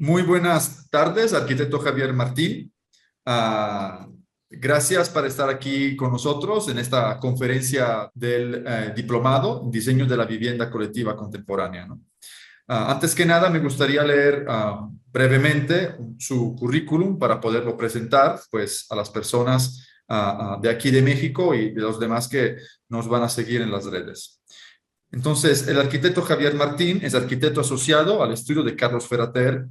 Muy buenas tardes, arquitecto Javier Martín. Gracias por estar aquí con nosotros en esta conferencia del diplomado en Diseño de la Vivienda Colectiva Contemporánea, ¿no? Antes que nada, me gustaría leer brevemente su currículum para poderlo presentar pues, a las personas de aquí de México y de los demás que nos van a seguir en las redes. Entonces, el arquitecto Javier Martín es arquitecto asociado al estudio de Carlos Ferrater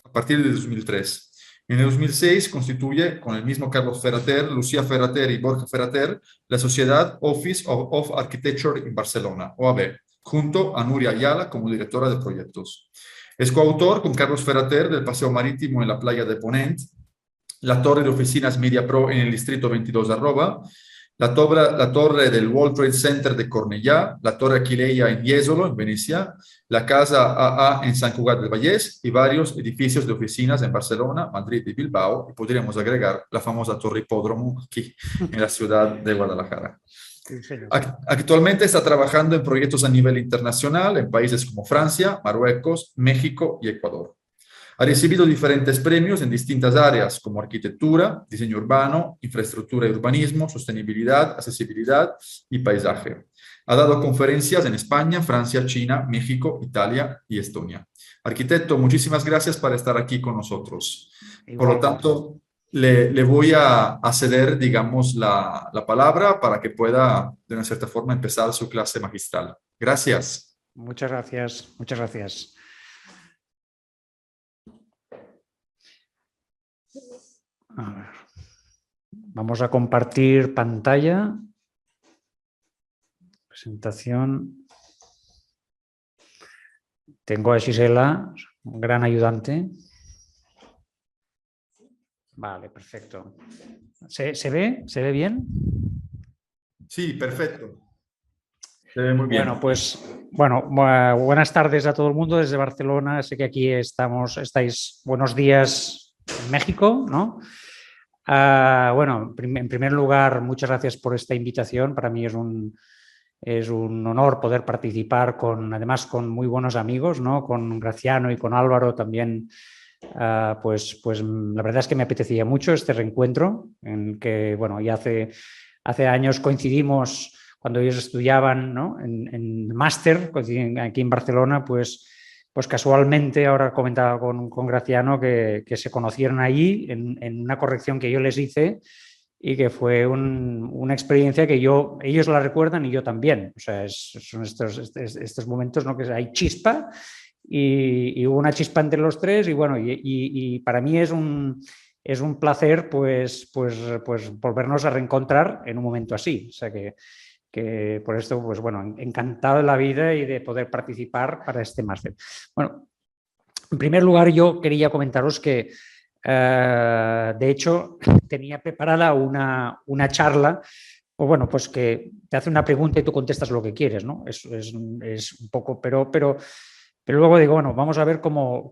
a partir de 2003. En el 2006 constituye con el mismo Carlos Ferrater, Lucía Ferrater y Borja Ferrater la sociedad Office of Architecture en Barcelona, OAB, junto a Nuria Ayala como directora de proyectos. Es coautor con Carlos Ferrater del Paseo Marítimo en la playa de Ponent, la torre de oficinas Media Pro en el distrito 22 de Arroba, la torre del World Trade Center de Cornellà, la torre Aquileia en Jesolo, en Venecia, la casa AA en San Cugat del Vallès y varios edificios de oficinas en Barcelona, Madrid y Bilbao, y podríamos agregar la famosa torre Hipódromo aquí en la ciudad de Guadalajara. Actualmente está trabajando en proyectos a nivel internacional en países como Francia, Marruecos, México y Ecuador. Ha recibido diferentes premios en distintas áreas como arquitectura, diseño urbano, infraestructura y urbanismo, sostenibilidad, accesibilidad y paisaje. Ha dado conferencias en España, Francia, China, México, Italia y Estonia. Arquitecto, muchísimas gracias por estar aquí con nosotros. Por lo tanto, le voy a ceder, digamos, la palabra para que pueda, de una cierta forma, empezar su clase magistral. Gracias. Muchas gracias, muchas gracias. A ver. Vamos a compartir pantalla. Presentación. Tengo a Gisela, un gran ayudante. Vale, perfecto. ¿Se ve? ¿Se ve bien? Sí, perfecto. Se ve muy bien. Bueno, pues buenas tardes a todo el mundo desde Barcelona. Sé que aquí estáis buenos días en México, ¿no? Bueno, en primer lugar, muchas gracias por esta invitación. Para mí es un honor poder participar además con muy buenos amigos, ¿no? Con Graciano y con Álvaro también. Pues la verdad es que me apetecía mucho este reencuentro en que, bueno, ya hace años coincidimos cuando ellos estudiaban, ¿no? en máster aquí en Barcelona, pues casualmente ahora comentaba con Graciano que se conocieron allí en una corrección que yo les hice y que fue una experiencia que ellos la recuerdan y yo también. O sea, son estos momentos, ¿no? Que hay chispa y hubo una chispa entre los tres y bueno, y para mí es un placer pues volvernos a reencontrar en un momento así. O sea que por esto, pues bueno, encantado de la vida y de poder participar para este máster. Bueno, en primer lugar yo quería comentaros que de hecho tenía preparada una charla, pues bueno, pues que te hace una pregunta y tú contestas lo que quieres, ¿no? Es un poco, pero luego digo, bueno, vamos a ver cómo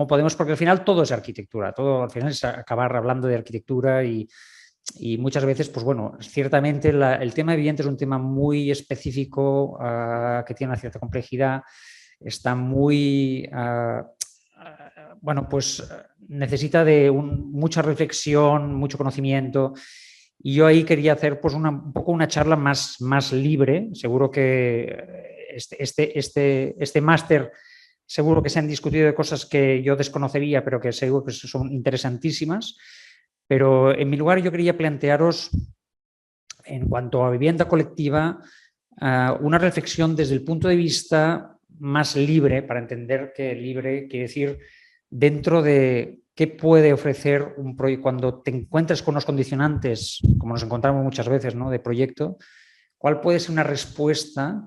podemos, porque al final todo es arquitectura, todo al final es acabar hablando de arquitectura y muchas veces, pues bueno, ciertamente el tema de vivienda es un tema muy específico que tiene una cierta complejidad, está muy, bueno, pues necesita de mucha reflexión, mucho conocimiento y yo ahí quería hacer pues un poco una charla más libre. Seguro que este máster seguro que se han discutido de cosas que yo desconocería, pero que seguro que son interesantísimas. Pero en mi lugar yo quería plantearos, en cuanto a vivienda colectiva, una reflexión desde el punto de vista más libre, para entender que libre quiere decir dentro de qué puede ofrecer un proyecto. Cuando te encuentras con los condicionantes, como nos encontramos muchas veces, ¿no? De proyecto, ¿cuál puede ser una respuesta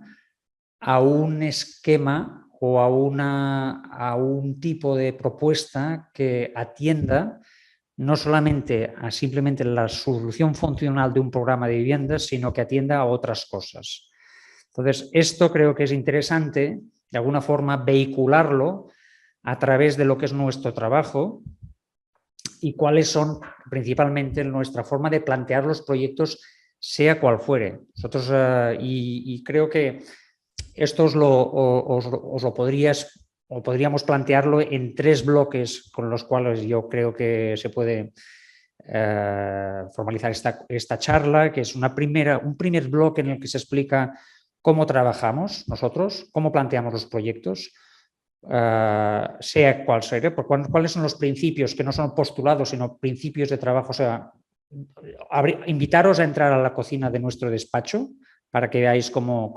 a un esquema o a un tipo de propuesta que atienda no solamente a simplemente la solución funcional de un programa de viviendas, sino que atienda a otras cosas? Entonces, esto creo que es interesante, de alguna forma, vehicularlo a través de lo que es nuestro trabajo y cuáles son principalmente nuestra forma de plantear los proyectos, sea cual fuere. Nosotros, y creo que esto os lo podría o podríamos plantearlo en 3 bloques con los cuales yo creo que se puede formalizar esta charla, que es un primer bloque en el que se explica cómo trabajamos nosotros, cómo planteamos los proyectos, sea cual sea, cuáles son los principios, que no son postulados, sino principios de trabajo. O sea, invitaros a entrar a la cocina de nuestro despacho para que veáis cómo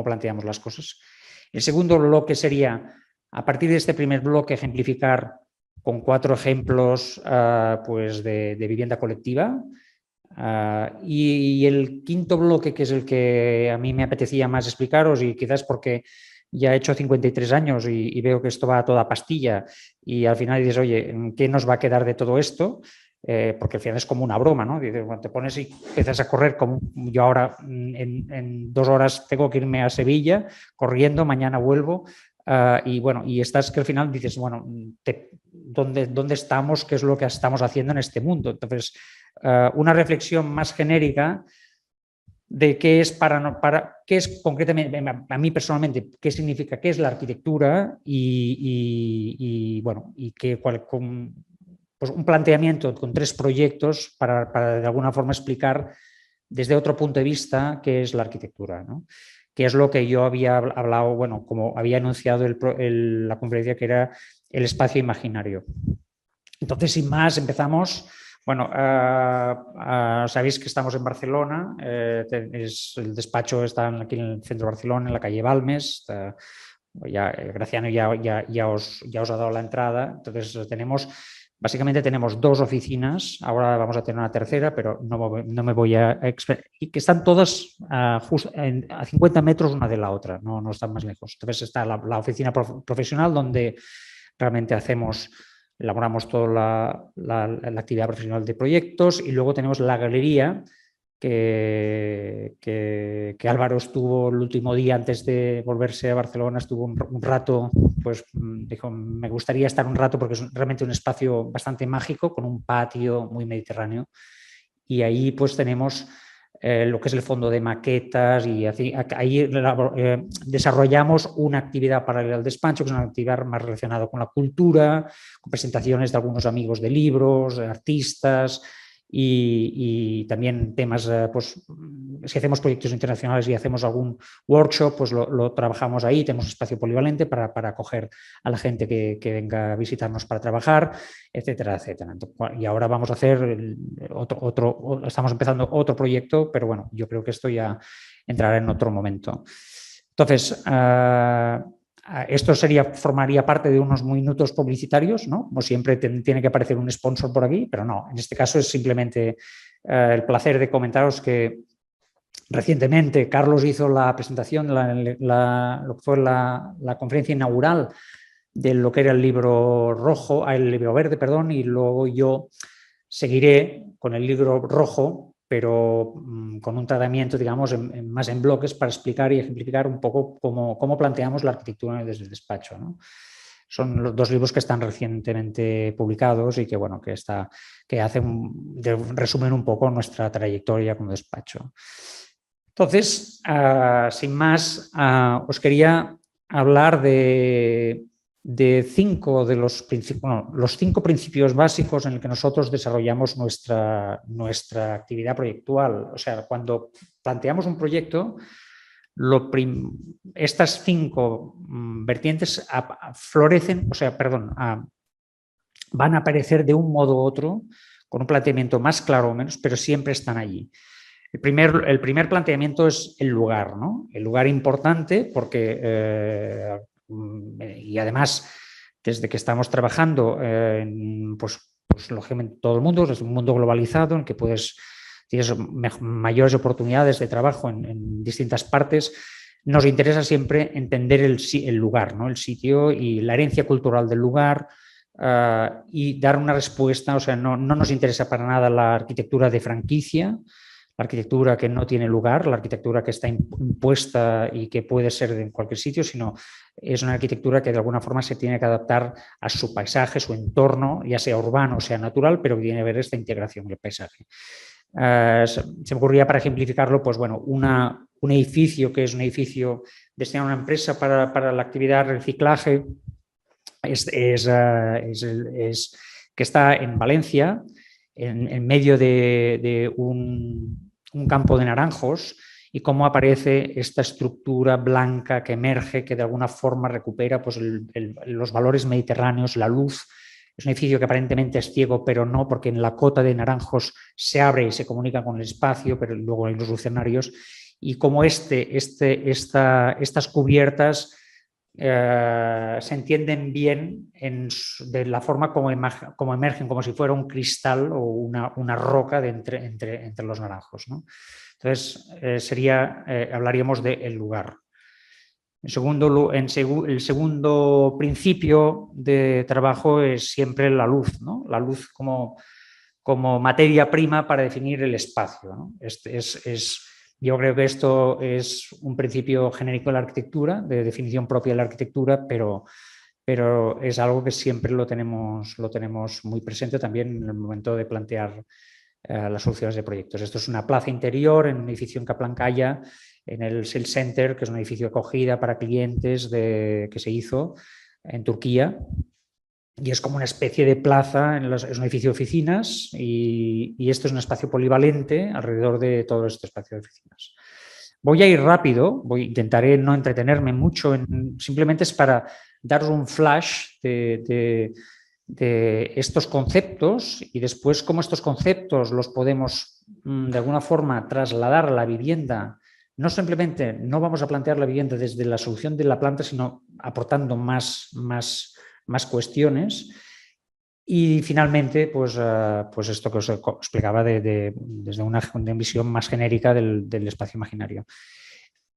planteamos las cosas. El segundo bloque sería, a partir de este primer bloque, ejemplificar con 4 ejemplos pues de vivienda colectiva. Y el quinto bloque, que es el que a mí me apetecía más explicaros, y quizás porque ya he hecho 53 años y veo que esto va a toda pastilla y al final dices, oye, ¿qué nos va a quedar de todo esto? Porque al final es como una broma, ¿no? Dices, bueno, te pones y empiezas a correr, como yo ahora en 2 horas tengo que irme a Sevilla corriendo, mañana vuelvo. Y bueno, y estás que al final dices, bueno, ¿dónde estamos? ¿Qué es lo que estamos haciendo en este mundo? Entonces, una reflexión más genérica de qué es qué es concretamente, a mí personalmente, qué significa, qué es la arquitectura y bueno, y pues un planteamiento con 3 proyectos para de alguna forma explicar desde otro punto de vista qué es la arquitectura, ¿no? Que es lo que yo había hablado, bueno, como había anunciado la conferencia, que era el espacio imaginario. Entonces, sin más, empezamos. Bueno, sabéis que estamos en Barcelona, el despacho está aquí en el centro de Barcelona, en la calle Balmes. Graciano ya os ha dado la entrada. Entonces, básicamente tenemos 2 oficinas, ahora vamos a tener una tercera, pero no me voy a... Y que están todas a 50 metros una de la otra, no están más lejos. Entonces está la oficina profesional, donde realmente elaboramos toda la actividad profesional de proyectos, y luego tenemos la galería que Álvaro estuvo el último día antes de volverse a Barcelona, estuvo un rato, pues dijo, me gustaría estar un rato porque es realmente un espacio bastante mágico, con un patio muy mediterráneo, y ahí pues tenemos lo que es el fondo de maquetas, y ahí desarrollamos una actividad paralela al despacho, que es una actividad más relacionada con la cultura, con presentaciones de algunos amigos de libros, artistas, y también temas, pues si hacemos proyectos internacionales y hacemos algún workshop, pues lo trabajamos ahí. Tenemos espacio polivalente para acoger a la gente que venga a visitarnos para trabajar, etcétera, etcétera. Y ahora vamos a hacer estamos empezando otro proyecto, pero bueno, yo creo que esto ya entrará en otro momento. Entonces, esto formaría parte de unos minutos publicitarios, ¿no? Como siempre tiene que aparecer un sponsor por aquí, pero no, en este caso es simplemente el placer de comentaros que recientemente Carlos hizo la presentación, lo que fue la conferencia inaugural de lo que era el libro verde, perdón, y luego yo seguiré con el libro rojo, pero con un tratamiento, digamos, más en bloques, para explicar y ejemplificar un poco cómo planteamos la arquitectura desde el despacho, ¿no? Son los 2 libros que están recientemente publicados y que, bueno, que resumen un poco nuestra trayectoria como despacho. Entonces, sin más, os quería hablar de 5 de los principios básicos en los que nosotros desarrollamos nuestra actividad proyectual. O sea, cuando planteamos un proyecto, estas 5 vertientes florecen, van a aparecer de un modo u otro, con un planteamiento más claro o menos, pero siempre están allí. El primer planteamiento es el lugar, ¿no? El lugar importante porque, y además, desde que estamos trabajando, pues lógicamente todo el mundo, es un mundo globalizado en que tienes mayores oportunidades de trabajo en distintas partes. Nos interesa siempre entender el lugar, ¿no? El sitio y la herencia cultural del lugar, y dar una respuesta. O sea, no nos interesa para nada la arquitectura de franquicia, la arquitectura que no tiene lugar, la arquitectura que está impuesta y que puede ser en cualquier sitio, sino es una arquitectura que de alguna forma se tiene que adaptar a su paisaje, su entorno, ya sea urbano o sea natural, pero que tiene que ver esta integración del paisaje. Se me ocurría, para ejemplificarlo, pues bueno, un edificio que es un edificio destinado a una empresa para la actividad de reciclaje, que está en Valencia, en medio de un campo de naranjos, y cómo aparece esta estructura blanca que emerge, que de alguna forma recupera pues, los valores mediterráneos, la luz. Es un edificio que aparentemente es ciego, pero no, porque en la cota de naranjos se abre y se comunica con el espacio, pero luego hay los lucernarios. Y como estas cubiertas se entienden bien de la forma como emergen, como si fuera un cristal o una roca entre los naranjos, ¿no? Entonces, hablaríamos del lugar. El segundo principio de trabajo es siempre la luz, ¿no? La luz como materia prima para definir el espacio, ¿no? Yo creo que esto es un principio genérico de la arquitectura, de definición propia de la arquitectura, pero es algo que siempre lo tenemos muy presente también en el momento de plantear las soluciones de proyectos. Esto es una plaza interior en un edificio en Kaplankaya, en el Sales Center, que es un edificio de acogida para clientes que se hizo en Turquía. Y es como una especie de plaza, es un edificio de oficinas y esto es un espacio polivalente alrededor de todo este espacio de oficinas. Voy a ir rápido, intentaré no entretenerme mucho, simplemente es para daros un flash de estos conceptos y después cómo estos conceptos los podemos de alguna forma trasladar a la vivienda. No simplemente no vamos a plantear la vivienda desde la solución de la planta, sino aportando más cuestiones. Y finalmente, pues esto que os explicaba desde una visión más genérica del espacio imaginario.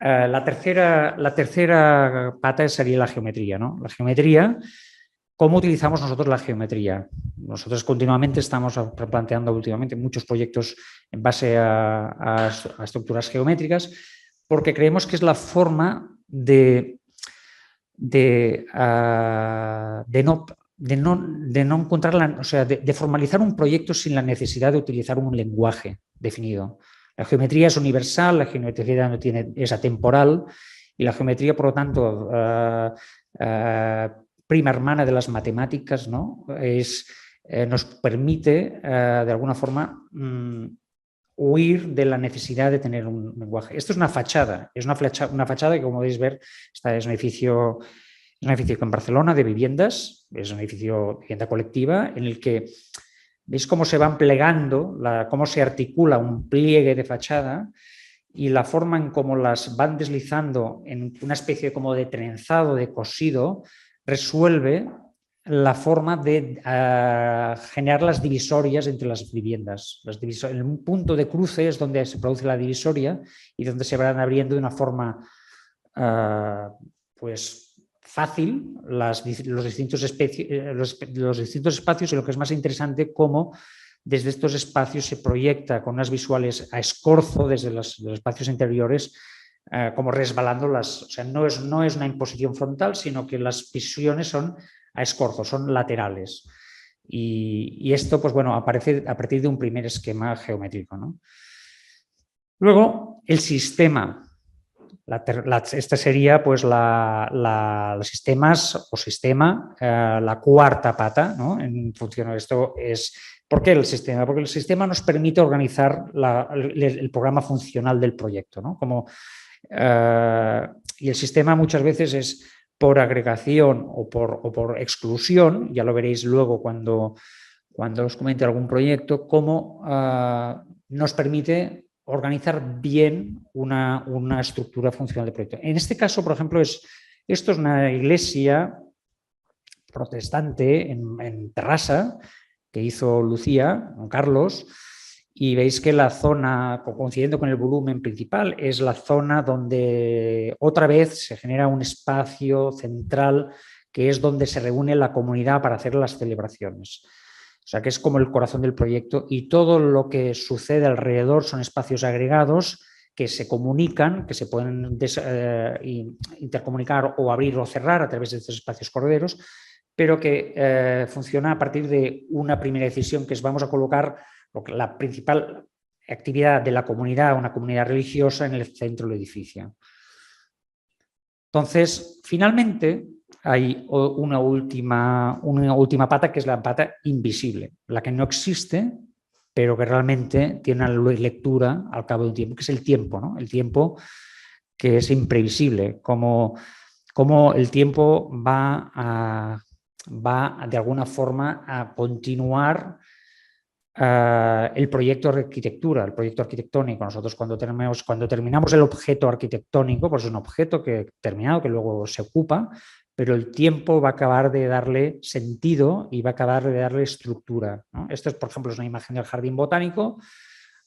La tercera pata sería la geometría, ¿no? La geometría, ¿cómo utilizamos nosotros la geometría? Nosotros continuamente estamos planteando últimamente muchos proyectos en base a estructuras geométricas, porque creemos que es la forma de no encontrar, o sea, de formalizar un proyecto sin la necesidad de utilizar un lenguaje definido. La geometría es universal, la geometría es atemporal y la geometría, por lo tanto, prima hermana de las matemáticas, ¿no? Nos permite, de alguna forma, huir de la necesidad de tener un lenguaje. Esto es una fachada que, como podéis ver, es un edificio en Barcelona de viviendas, es un edificio de vivienda colectiva en el que veis cómo se van plegando, cómo se articula un pliegue de fachada y la forma en cómo las van deslizando en una especie como de trenzado, de cosido, resuelve la forma de generar las divisorias entre las viviendas. En un punto de cruce es donde se produce la divisoria y donde se van abriendo de una forma pues fácil los distintos espacios y lo que es más interesante, cómo desde estos espacios se proyecta con unas visuales a escorzo desde los espacios interiores, como resbalándolas. O sea, no es una imposición frontal, sino que las visiones son a escorzo, son laterales. Y esto, pues bueno, aparece a partir de un primer esquema geométrico, ¿no? Luego, el sistema. Esta sería pues los sistemas o sistema, la cuarta pata, ¿no? En función de esto es... ¿Por qué el sistema? Porque el sistema nos permite organizar el programa funcional del proyecto, ¿no? Y el sistema muchas veces es por agregación o por exclusión, ya lo veréis luego cuando os comente algún proyecto, cómo nos permite organizar bien una estructura funcional de proyecto. En este caso, por ejemplo, esto es una iglesia protestante en Terrassa que hizo Lucía, don Carlos, y veis que la zona, coincidiendo con el volumen principal, es la zona donde otra vez se genera un espacio central que es donde se reúne la comunidad para hacer las celebraciones. O sea, que es como el corazón del proyecto y todo lo que sucede alrededor son espacios agregados que se comunican, que se pueden intercomunicar o abrir o cerrar a través de estos espacios correderos, pero que funciona a partir de una primera decisión, que es vamos a colocar la principal actividad de la comunidad, una comunidad religiosa, en el centro del edificio. Entonces, finalmente, hay una última pata, que es la pata invisible, la que no existe, pero que realmente tiene una lectura al cabo de un tiempo, que es el tiempo, ¿no? El tiempo que es imprevisible, como el tiempo va de alguna forma a continuar el proyecto de arquitectura, el proyecto arquitectónico. Nosotros cuando terminamos el objeto arquitectónico, pues es un objeto terminado que luego se ocupa, pero el tiempo va a acabar de darle sentido y va a acabar de darle estructura, ¿no? Esto, por ejemplo, es una imagen del jardín botánico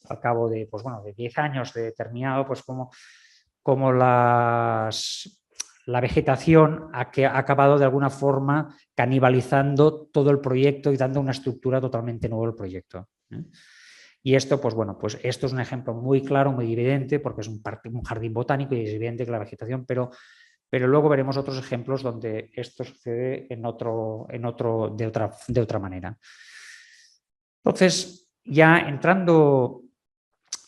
al cabo de, pues bueno, de 10 años de terminado, pues como la vegetación ha acabado de alguna forma canibalizando todo el proyecto y dando una estructura totalmente nueva al proyecto. Y esto, pues bueno, pues esto es un ejemplo muy claro, muy evidente, porque es un jardín botánico y es evidente que la vegetación, pero luego veremos otros ejemplos donde esto sucede de otra manera. Entonces, ya entrando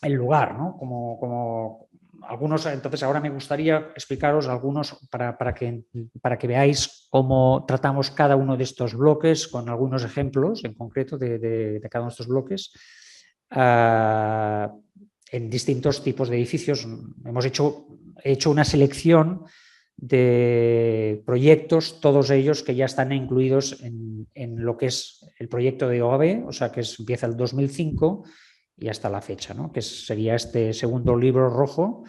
en lugar, ¿no? Como algunos, entonces ahora me gustaría explicaros algunos para que veáis cómo tratamos cada uno de estos bloques con algunos ejemplos en concreto de cada uno de estos bloques en distintos tipos de edificios. He hecho una selección de proyectos, todos ellos que ya están incluidos en lo que es el proyecto de OAB, o sea que empieza el 2005 y hasta la fecha, ¿no? Que sería este segundo libro rojo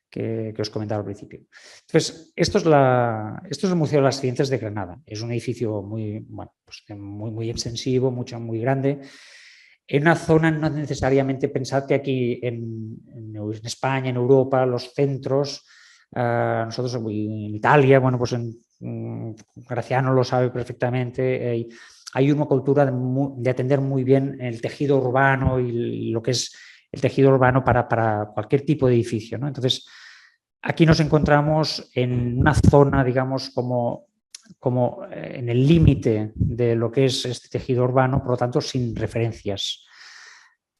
que os comentaba al principio. Entonces, esto es el Museo de las Ciencias de Granada. Es un edificio muy, bueno, pues muy extensivo, muy grande. En una zona, no necesariamente pensad que aquí en España, en Europa, los centros, nosotros en Italia, bueno, pues Graciano lo sabe perfectamente, hay una cultura de atender muy bien el tejido urbano y lo que es el tejido urbano para cualquier tipo de edificio, ¿no? Entonces, aquí nos encontramos en una zona, digamos, como en el límite de lo que es este tejido urbano, por lo tanto, sin referencias.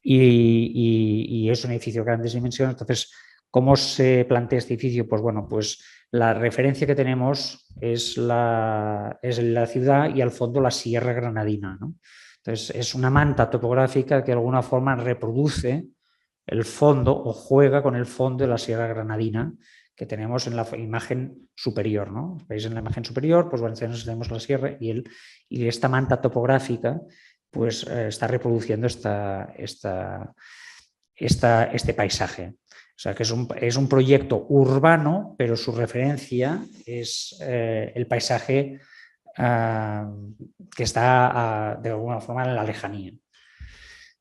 Y es un edificio de grandes dimensiones. Entonces, ¿cómo se plantea este edificio? Pues bueno, pues la referencia que tenemos es la ciudad y al fondo la Sierra Granadina, ¿no? Entonces, es una manta topográfica que de alguna forma reproduce el fondo o juega con el fondo de la Sierra Granadina que tenemos en la imagen superior, ¿no? ¿Veis en la imagen superior? Pues bueno, tenemos la sierra y esta manta topográfica pues está reproduciendo este paisaje. O sea, que es un proyecto urbano, pero su referencia es el paisaje que está de alguna forma en la lejanía.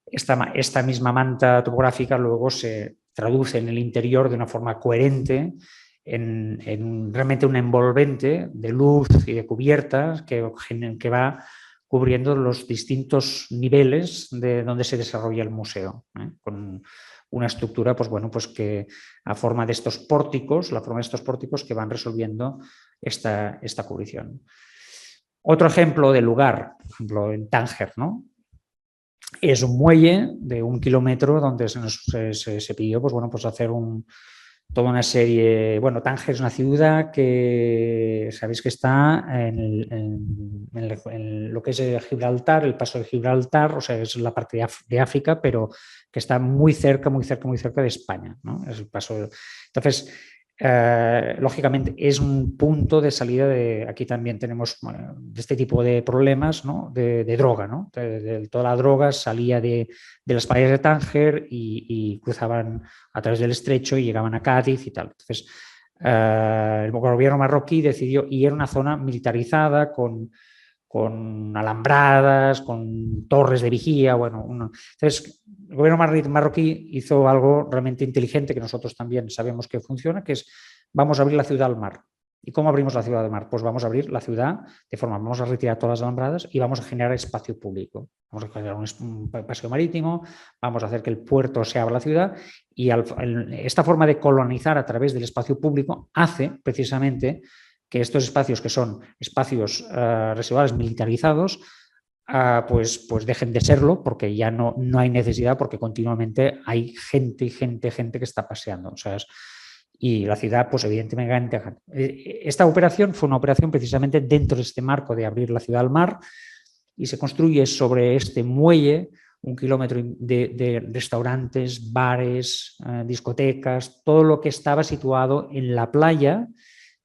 Esta misma manta topográfica luego se traduce en el interior de una forma coherente en realmente un envolvente de luz y de cubiertas que va cubriendo los distintos niveles de donde se desarrolla el museo, con una estructura, pues bueno, pues que a forma de estos pórticos, la forma de estos pórticos que van resolviendo esta cubrición. Otro ejemplo de lugar, por ejemplo, en Tánger, ¿no? Es un muelle de 1 kilómetro donde se pidió, pues bueno, pues hacer toda una serie. Bueno, Tánger es una ciudad que sabéis que está en lo que es Gibraltar, el paso de Gibraltar, o sea, es la parte de África, pero que está muy cerca de España, ¿no? Es el paso. Entonces, lógicamente es un punto de salida aquí también tenemos de este tipo de problemas, ¿no? de droga, ¿no? Toda la droga salía de las playas de Tánger y cruzaban a través del estrecho y llegaban a Cádiz y tal. Entonces, el gobierno marroquí decidió, y era una zona militarizada con alambradas, con torres de vigía. Bueno, entonces el gobierno marroquí hizo algo realmente inteligente que nosotros también sabemos que funciona, que es vamos a abrir la ciudad al mar. ¿Y cómo abrimos la ciudad al mar? Pues vamos a abrir la ciudad de forma, vamos a retirar todas las alambradas y vamos a generar espacio público. Vamos a generar un paseo marítimo, vamos a hacer que el puerto se abra la ciudad y esta forma de colonizar a través del espacio público hace precisamente que estos espacios, que son espacios residuales militarizados, pues dejen de serlo, porque ya no hay necesidad, porque continuamente hay gente que está paseando. O sea, y la ciudad, pues evidentemente, esta operación fue una operación precisamente dentro de este marco de abrir la ciudad al mar y se construye sobre este muelle 1 kilómetro de restaurantes, bares, discotecas, todo lo que estaba situado en la playa,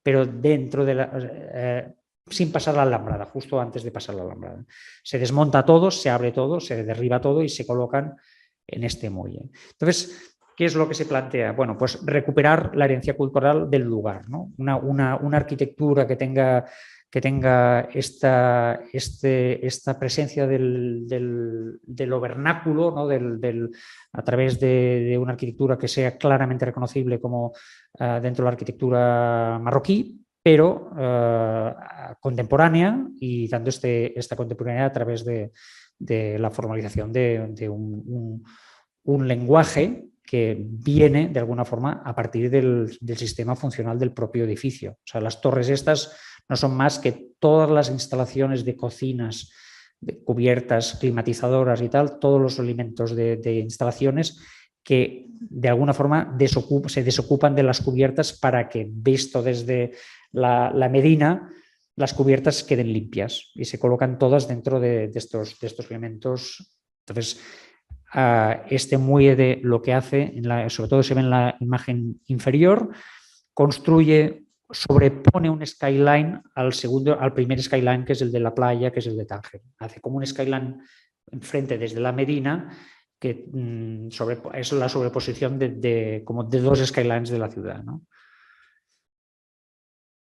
pero dentro de sin pasar la alambrada, justo antes de pasar la alambrada. Se desmonta todo, se abre todo, se derriba todo y se colocan en este muelle. Entonces, ¿qué es lo que se plantea? Bueno, pues recuperar la herencia cultural del lugar, ¿no? Una arquitectura que tenga esta presencia de lo vernáculo, ¿no? A través de una arquitectura que sea claramente reconocible como dentro de la arquitectura marroquí, pero contemporánea y dando esta contemporaneidad a través de la formalización de un lenguaje que viene de alguna forma a partir del sistema funcional del propio edificio. O sea, las torres estas no son más que todas las instalaciones de cocinas, de cubiertas, climatizadoras y tal, todos los elementos de instalaciones que de alguna forma se desocupan de las cubiertas para que, visto desde la Medina, las cubiertas queden limpias y se colocan todas dentro de estos elementos. Entonces, este muelle lo que hace, sobre todo se ve en la imagen inferior, sobrepone un skyline al primer skyline, que es el de la playa, que es el de Tánger. Hace como un skyline enfrente desde la Medina, que es la sobreposición como de dos skylines de la ciudad, ¿no?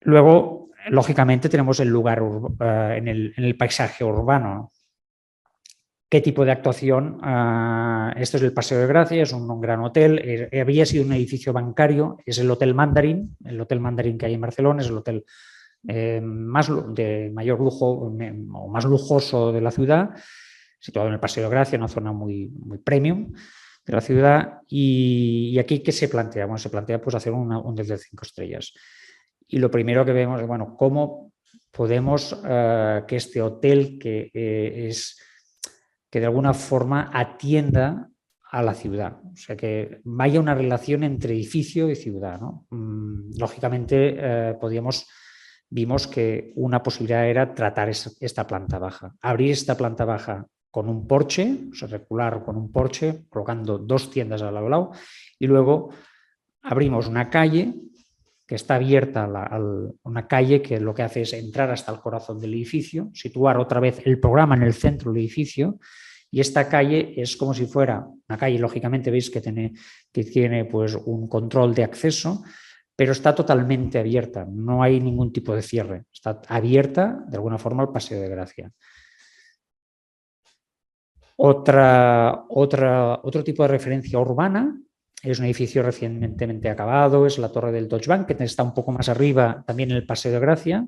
Luego, lógicamente, tenemos el lugar en el paisaje urbano. ¿Qué tipo de actuación? Esto es el Paseo de Gracia, es un gran hotel. Había sido un edificio bancario, es el Hotel Mandarín que hay en Barcelona, es el hotel de mayor lujo o más lujoso de la ciudad, situado en el Paseo de Gracia, una zona muy, muy premium de la ciudad. Y aquí, ¿qué se plantea? Bueno, se plantea pues, hacer un hotel de 5 estrellas. Y lo primero que vemos es, bueno, cómo podemos que este hotel que de alguna forma atienda a la ciudad, o sea, que vaya una relación entre edificio y ciudad, ¿no? Lógicamente, vimos que una posibilidad era tratar esta planta baja, abrir esta planta baja con un porche, o sea, recular con un porche, colocando 2 tiendas al lado, y luego abrimos una calle que está abierta, una calle que lo que hace es entrar hasta el corazón del edificio, situar otra vez el programa en el centro del edificio, y esta calle es como si fuera una calle, lógicamente veis que tiene pues, un control de acceso, pero está totalmente abierta, no hay ningún tipo de cierre, está abierta de alguna forma al Paseo de Gracia. Otro tipo de referencia urbana es un edificio recientemente acabado, es la Torre del Deutsche Bank, que está un poco más arriba también en el Paseo de Gracia.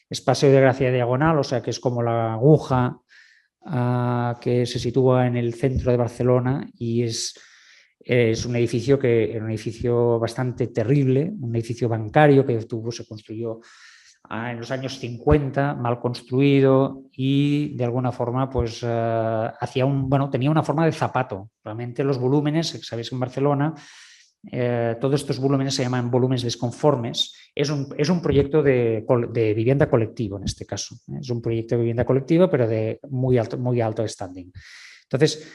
Es Paseo de Gracia diagonal, o sea que es como la aguja que se sitúa en el centro de Barcelona y es un edificio que era un edificio bastante terrible, un edificio bancario que se construyó en los años 50, mal construido y de alguna forma pues tenía una forma de zapato. Realmente los volúmenes, sabéis que en Barcelona todos estos volúmenes se llaman volúmenes desconformes. Es un proyecto de vivienda colectivo en este caso. Es un proyecto de vivienda colectiva pero de muy alto standing. Entonces,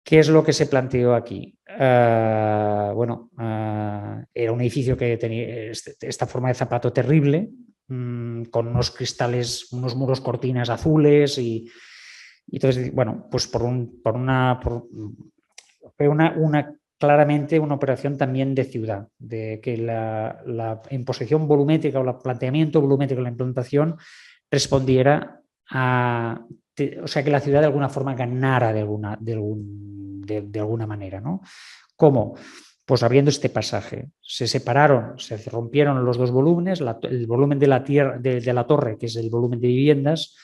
¿qué es lo que se planteó aquí? Era un edificio que tenía esta forma de zapato terrible, con unos cristales, unos muros cortinas azules y entonces, bueno, pues claramente una operación también de ciudad, de que la imposición volumétrica o el planteamiento volumétrico de la implantación respondiera o sea, que la ciudad de alguna forma ganara de alguna manera, ¿no? ¿Cómo? Pues abriendo este pasaje. Se separaron, se rompieron los 2 volúmenes, el volumen de la torre, que es el volumen de viviendas,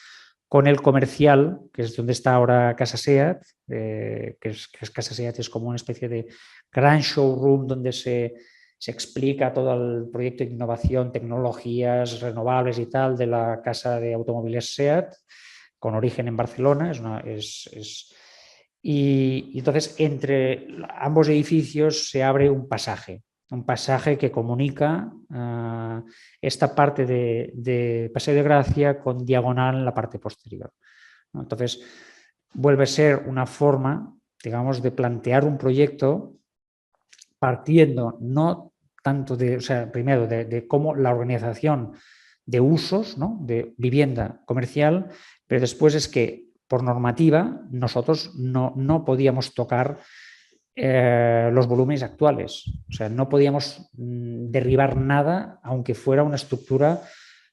con el comercial, que es donde está ahora Casa Seat, que es Casa Seat, es como una especie de gran showroom donde se explica todo el proyecto de innovación, tecnologías renovables y tal de la casa de automóviles Seat, con origen en Barcelona. Y entonces entre ambos edificios se abre un pasaje un pasaje que comunica esta parte de Paseo de Gracia con diagonal en la parte posterior, ¿no? Entonces, vuelve a ser una forma, digamos, de plantear un proyecto partiendo no tanto de, o sea, primero de cómo la organización de usos, ¿no?, de vivienda comercial, pero después es que por normativa nosotros no podíamos tocar los volúmenes actuales. O sea, no podíamos derribar nada, aunque fuera una estructura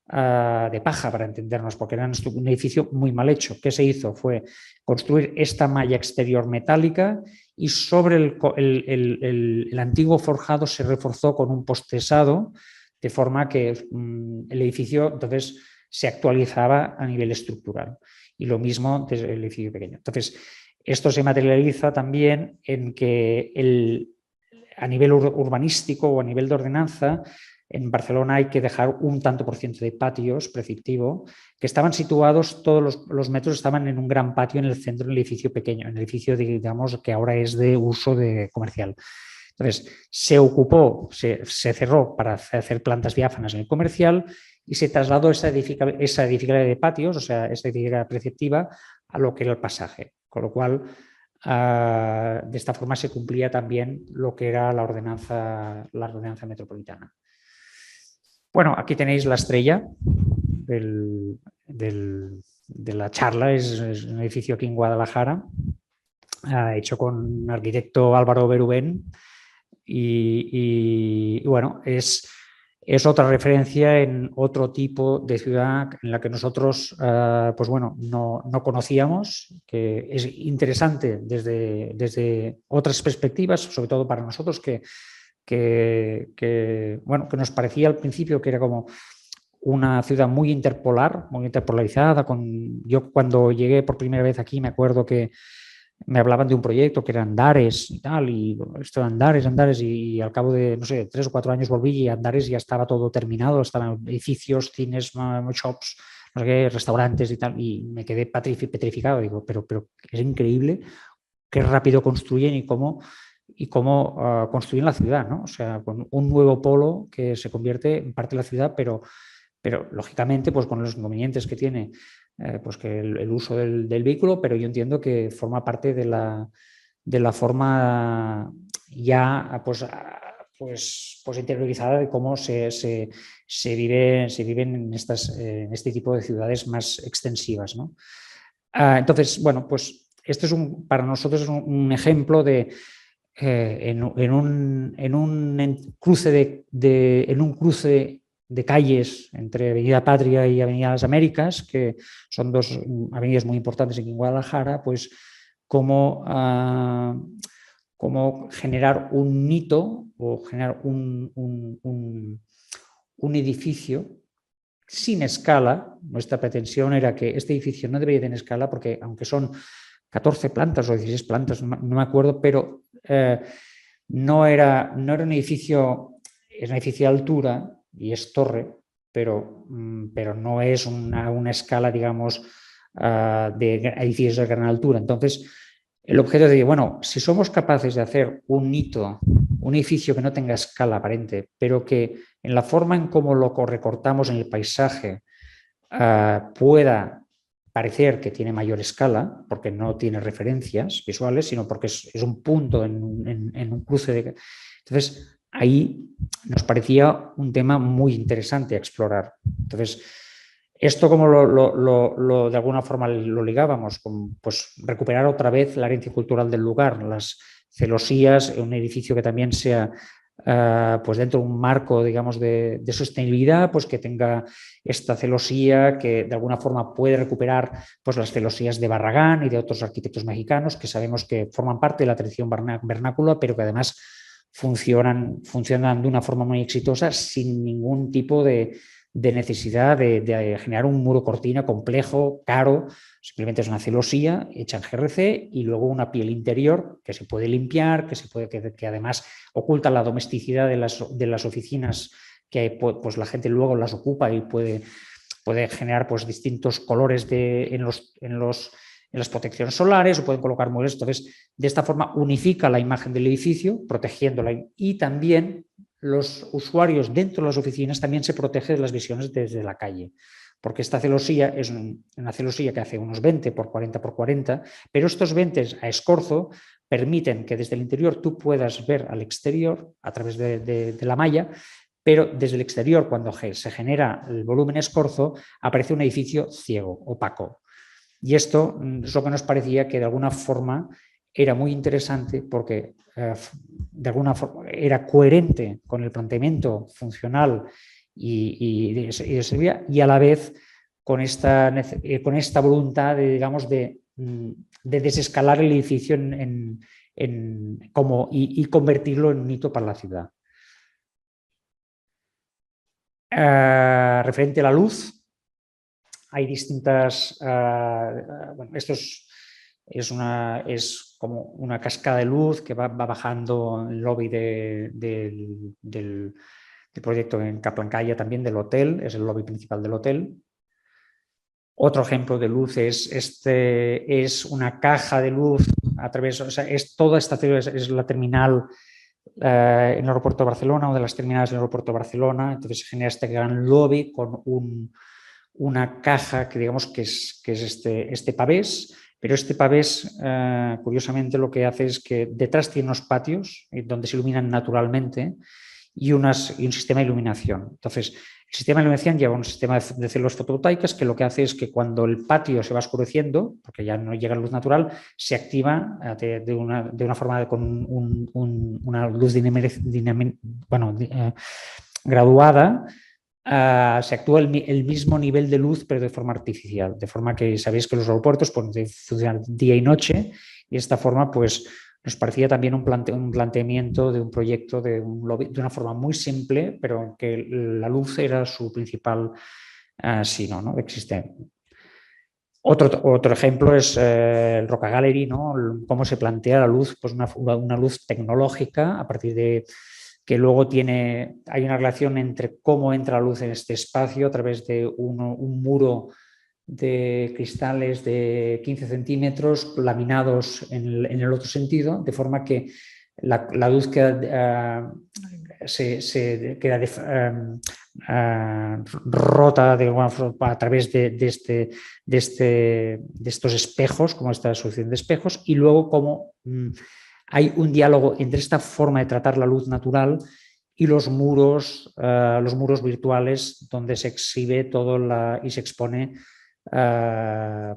de paja, para entendernos, porque era un edificio muy mal hecho. ¿Qué se hizo? Fue construir esta malla exterior metálica y sobre el antiguo forjado se reforzó con un postesado, de forma que el edificio entonces se actualizaba a nivel estructural. Y lo mismo desde el edificio pequeño. Entonces, esto se materializa también en que a nivel urbanístico o a nivel de ordenanza, en Barcelona hay que dejar un tanto por ciento de patios preceptivo, que estaban situados, todos los metros estaban en un gran patio en el centro del edificio pequeño, en el edificio, digamos, que ahora es de uso comercial. Entonces, se ocupó, se cerró para hacer plantas diáfanas en el comercial y se trasladó esa edificabilidad de patios, o sea, esa edificabilidad preceptiva, a lo que era el pasaje. Con lo cual, de esta forma se cumplía también lo que era la ordenanza metropolitana. Bueno, aquí tenéis la estrella de la charla, es un edificio aquí en Guadalajara, hecho con un arquitecto Álvaro Berubén, y bueno, es otra referencia en otro tipo de ciudad en la que nosotros, pues bueno, no conocíamos, que es interesante desde otras perspectivas, sobre todo para nosotros que nos parecía al principio que era como una ciudad muy interpolarizada. Yo cuando llegué por primera vez aquí me acuerdo que me hablaban de un proyecto que era Andares y tal, y esto de Andares, y al cabo de, no sé, 3 o 4 años volví y Andares ya estaba todo terminado, estaban edificios, cines, shops, no sé qué, restaurantes y tal, y me quedé petrificado. Digo, pero es increíble qué rápido construyen y cómo construyen la ciudad, ¿no? O sea, con un nuevo polo que se convierte en parte de la ciudad, pero lógicamente pues con los inconvenientes que tiene pues que el uso del vehículo, pero yo entiendo que forma parte de la forma ya pues interiorizada de cómo se viven en este tipo de ciudades más extensivas, ¿no? Entonces, bueno, pues este es para nosotros es un ejemplo de en un cruce de calles entre Avenida Patria y Avenida Las Américas, que son dos avenidas muy importantes aquí en Guadalajara, pues cómo generar un hito o generar un edificio sin escala. Nuestra pretensión era que este edificio no debería tener escala porque, aunque son 14 plantas o 16 plantas, no me acuerdo, pero no era un edificio, es un edificio de altura y es torre, pero no es una escala, digamos, de edificios de gran altura. Entonces, el objeto es decir, bueno, si somos capaces de hacer un hito, un edificio que no tenga escala aparente, pero que en la forma en cómo lo recortamos en el paisaje pueda parecer que tiene mayor escala, porque no tiene referencias visuales, sino porque es un punto en un cruce de... Entonces, ahí nos parecía un tema muy interesante a explorar. Entonces, esto como de alguna forma lo ligábamos, con pues recuperar otra vez la herencia cultural del lugar, las celosías, un edificio que también sea pues dentro de un marco, digamos, de sostenibilidad, pues que tenga esta celosía que de alguna forma puede recuperar pues las celosías de Barragán y de otros arquitectos mexicanos que sabemos que forman parte de la tradición vernácula, pero que además funcionan de una forma muy exitosa sin ningún tipo de necesidad de generar un muro cortina complejo, caro. Simplemente es una celosía hecha en GRC y luego una piel interior que se puede limpiar, que además oculta la domesticidad de las oficinas, que pues la gente luego las ocupa y puede generar pues distintos colores en las protecciones solares o pueden colocar muebles. Entonces, de esta forma unifica la imagen del edificio, protegiéndola, y también los usuarios dentro de las oficinas también se protegen de las visiones desde la calle, porque esta celosía es una celosía que hace unos 20 por 40 por 40, pero estos 20 a escorzo permiten que desde el interior tú puedas ver al exterior a través de la malla, pero desde el exterior, cuando se genera el volumen escorzo, aparece un edificio ciego, opaco. Y esto es lo que nos parecía que de alguna forma era muy interesante porque de alguna forma era coherente con el planteamiento funcional y a la vez con esta voluntad de, digamos, de desescalar el edificio y convertirlo en un hito para la ciudad. Referente a la luz, hay distintas... bueno, esto es como una cascada de luz que va bajando el lobby del proyecto en Kaplankaya, también del hotel, es el lobby principal del hotel. Otro ejemplo de luz es una caja de luz a través, o sea, toda esta es la terminal en el aeropuerto de Barcelona, una de las terminales del aeropuerto de Barcelona. Entonces se genera este gran lobby con una caja que digamos que es este pavés, pero este pavés curiosamente lo que hace es que detrás tiene unos patios donde se iluminan naturalmente y un sistema de iluminación. Entonces, el sistema de iluminación lleva un sistema de células fotovoltaicas que lo que hace es que cuando el patio se va oscureciendo, porque ya no llega luz natural, se activa de una forma con una luz graduada. Se actúa el mismo nivel de luz, pero de forma artificial, de forma que sabéis que los aeropuertos funcionan día y noche, y de esta forma pues nos parecía también un planteamiento de un proyecto de una forma muy simple, pero que la luz era su principal sino, ¿no? Existe. Otro ejemplo es el Roca Gallery, ¿no? Cómo se plantea la luz, pues una luz tecnológica a partir de que luego hay una relación entre cómo entra la luz en este espacio a través de un muro de cristales de 15 centímetros laminados en el otro sentido, de forma que la luz queda rota de alguna forma a través de estos espejos, como esta solución de espejos, y luego como hay un diálogo entre esta forma de tratar la luz natural y los muros virtuales donde se exhibe todo y se expone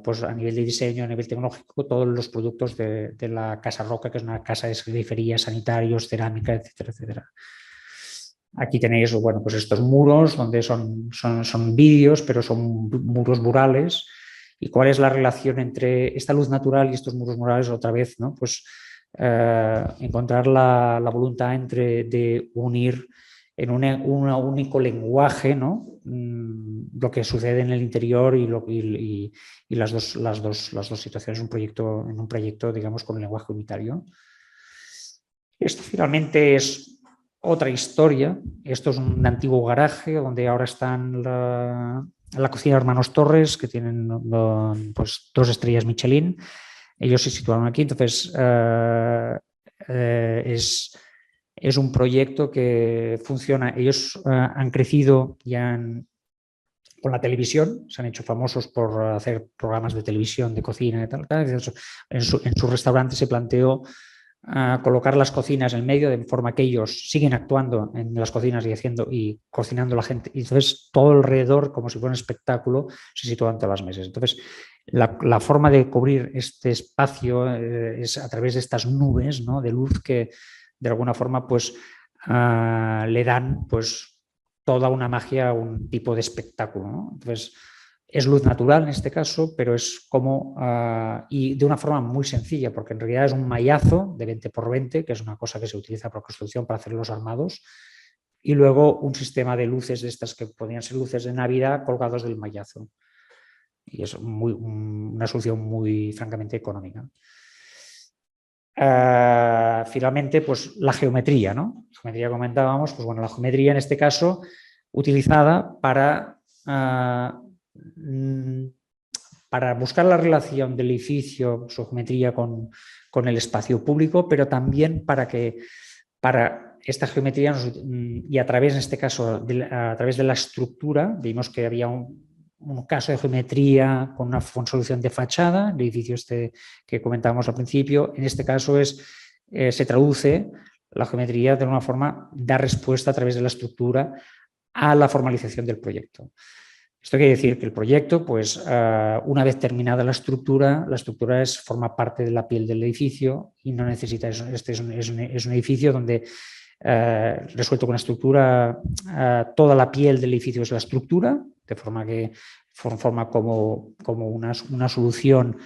pues a nivel de diseño, a nivel tecnológico, todos los productos de la Casa Roca, que es una casa de grifería, sanitarios, cerámica, etcétera, etcétera. Aquí tenéis, bueno, pues estos muros donde son vídeos, pero son muros murales. ¿Y cuál es la relación entre esta luz natural y estos muros murales? Otra vez, ¿no? Pues encontrar la voluntad de unir en un único lenguaje, ¿no? Lo que sucede en el interior y las dos situaciones en un proyecto, digamos, con un lenguaje unitario. Esto finalmente es otra historia. Esto es un antiguo garaje donde ahora están la cocina de Hermanos Torres, que tienen pues 2 estrellas Michelin. Ellos se situaron aquí. Entonces, es un proyecto que funciona. Ellos han crecido con la televisión, se han hecho famosos por hacer programas de televisión, de cocina y tal. En su restaurante se planteó colocar las cocinas en medio, de forma que ellos siguen actuando en las cocinas y cocinando la gente. Y entonces todo alrededor, como si fuera un espectáculo, se sitúa ante las mesas. Entonces, la forma de cubrir este espacio es a través de estas nubes, ¿no? De luz que de alguna forma pues le dan pues toda una magia, un tipo de espectáculo, ¿no? Entonces, es luz natural en este caso, pero es como, y de una forma muy sencilla, porque en realidad es un mallazo de 20 por 20, que es una cosa que se utiliza para construcción, para hacer los armados, y luego un sistema de luces de estas que podrían ser luces de Navidad colgados del mallazo. Y es una solución muy francamente económica. Finalmente, pues la geometría, ¿no? La geometría que comentábamos, pues bueno, la geometría en este caso utilizada para para buscar la relación del edificio, su geometría con el espacio público, pero también para esta geometría y a través, en este caso, a través de la estructura, vimos que había un caso de geometría con una solución de fachada, el edificio este que comentábamos al principio. En este caso se traduce la geometría de una forma, da respuesta a través de la estructura a la formalización del proyecto. Esto quiere decir que el proyecto, pues una vez terminada la estructura forma parte de la piel del edificio y no necesita, este es un edificio donde resuelto con una estructura, toda la piel del edificio es la estructura, de forma que forma como una solución,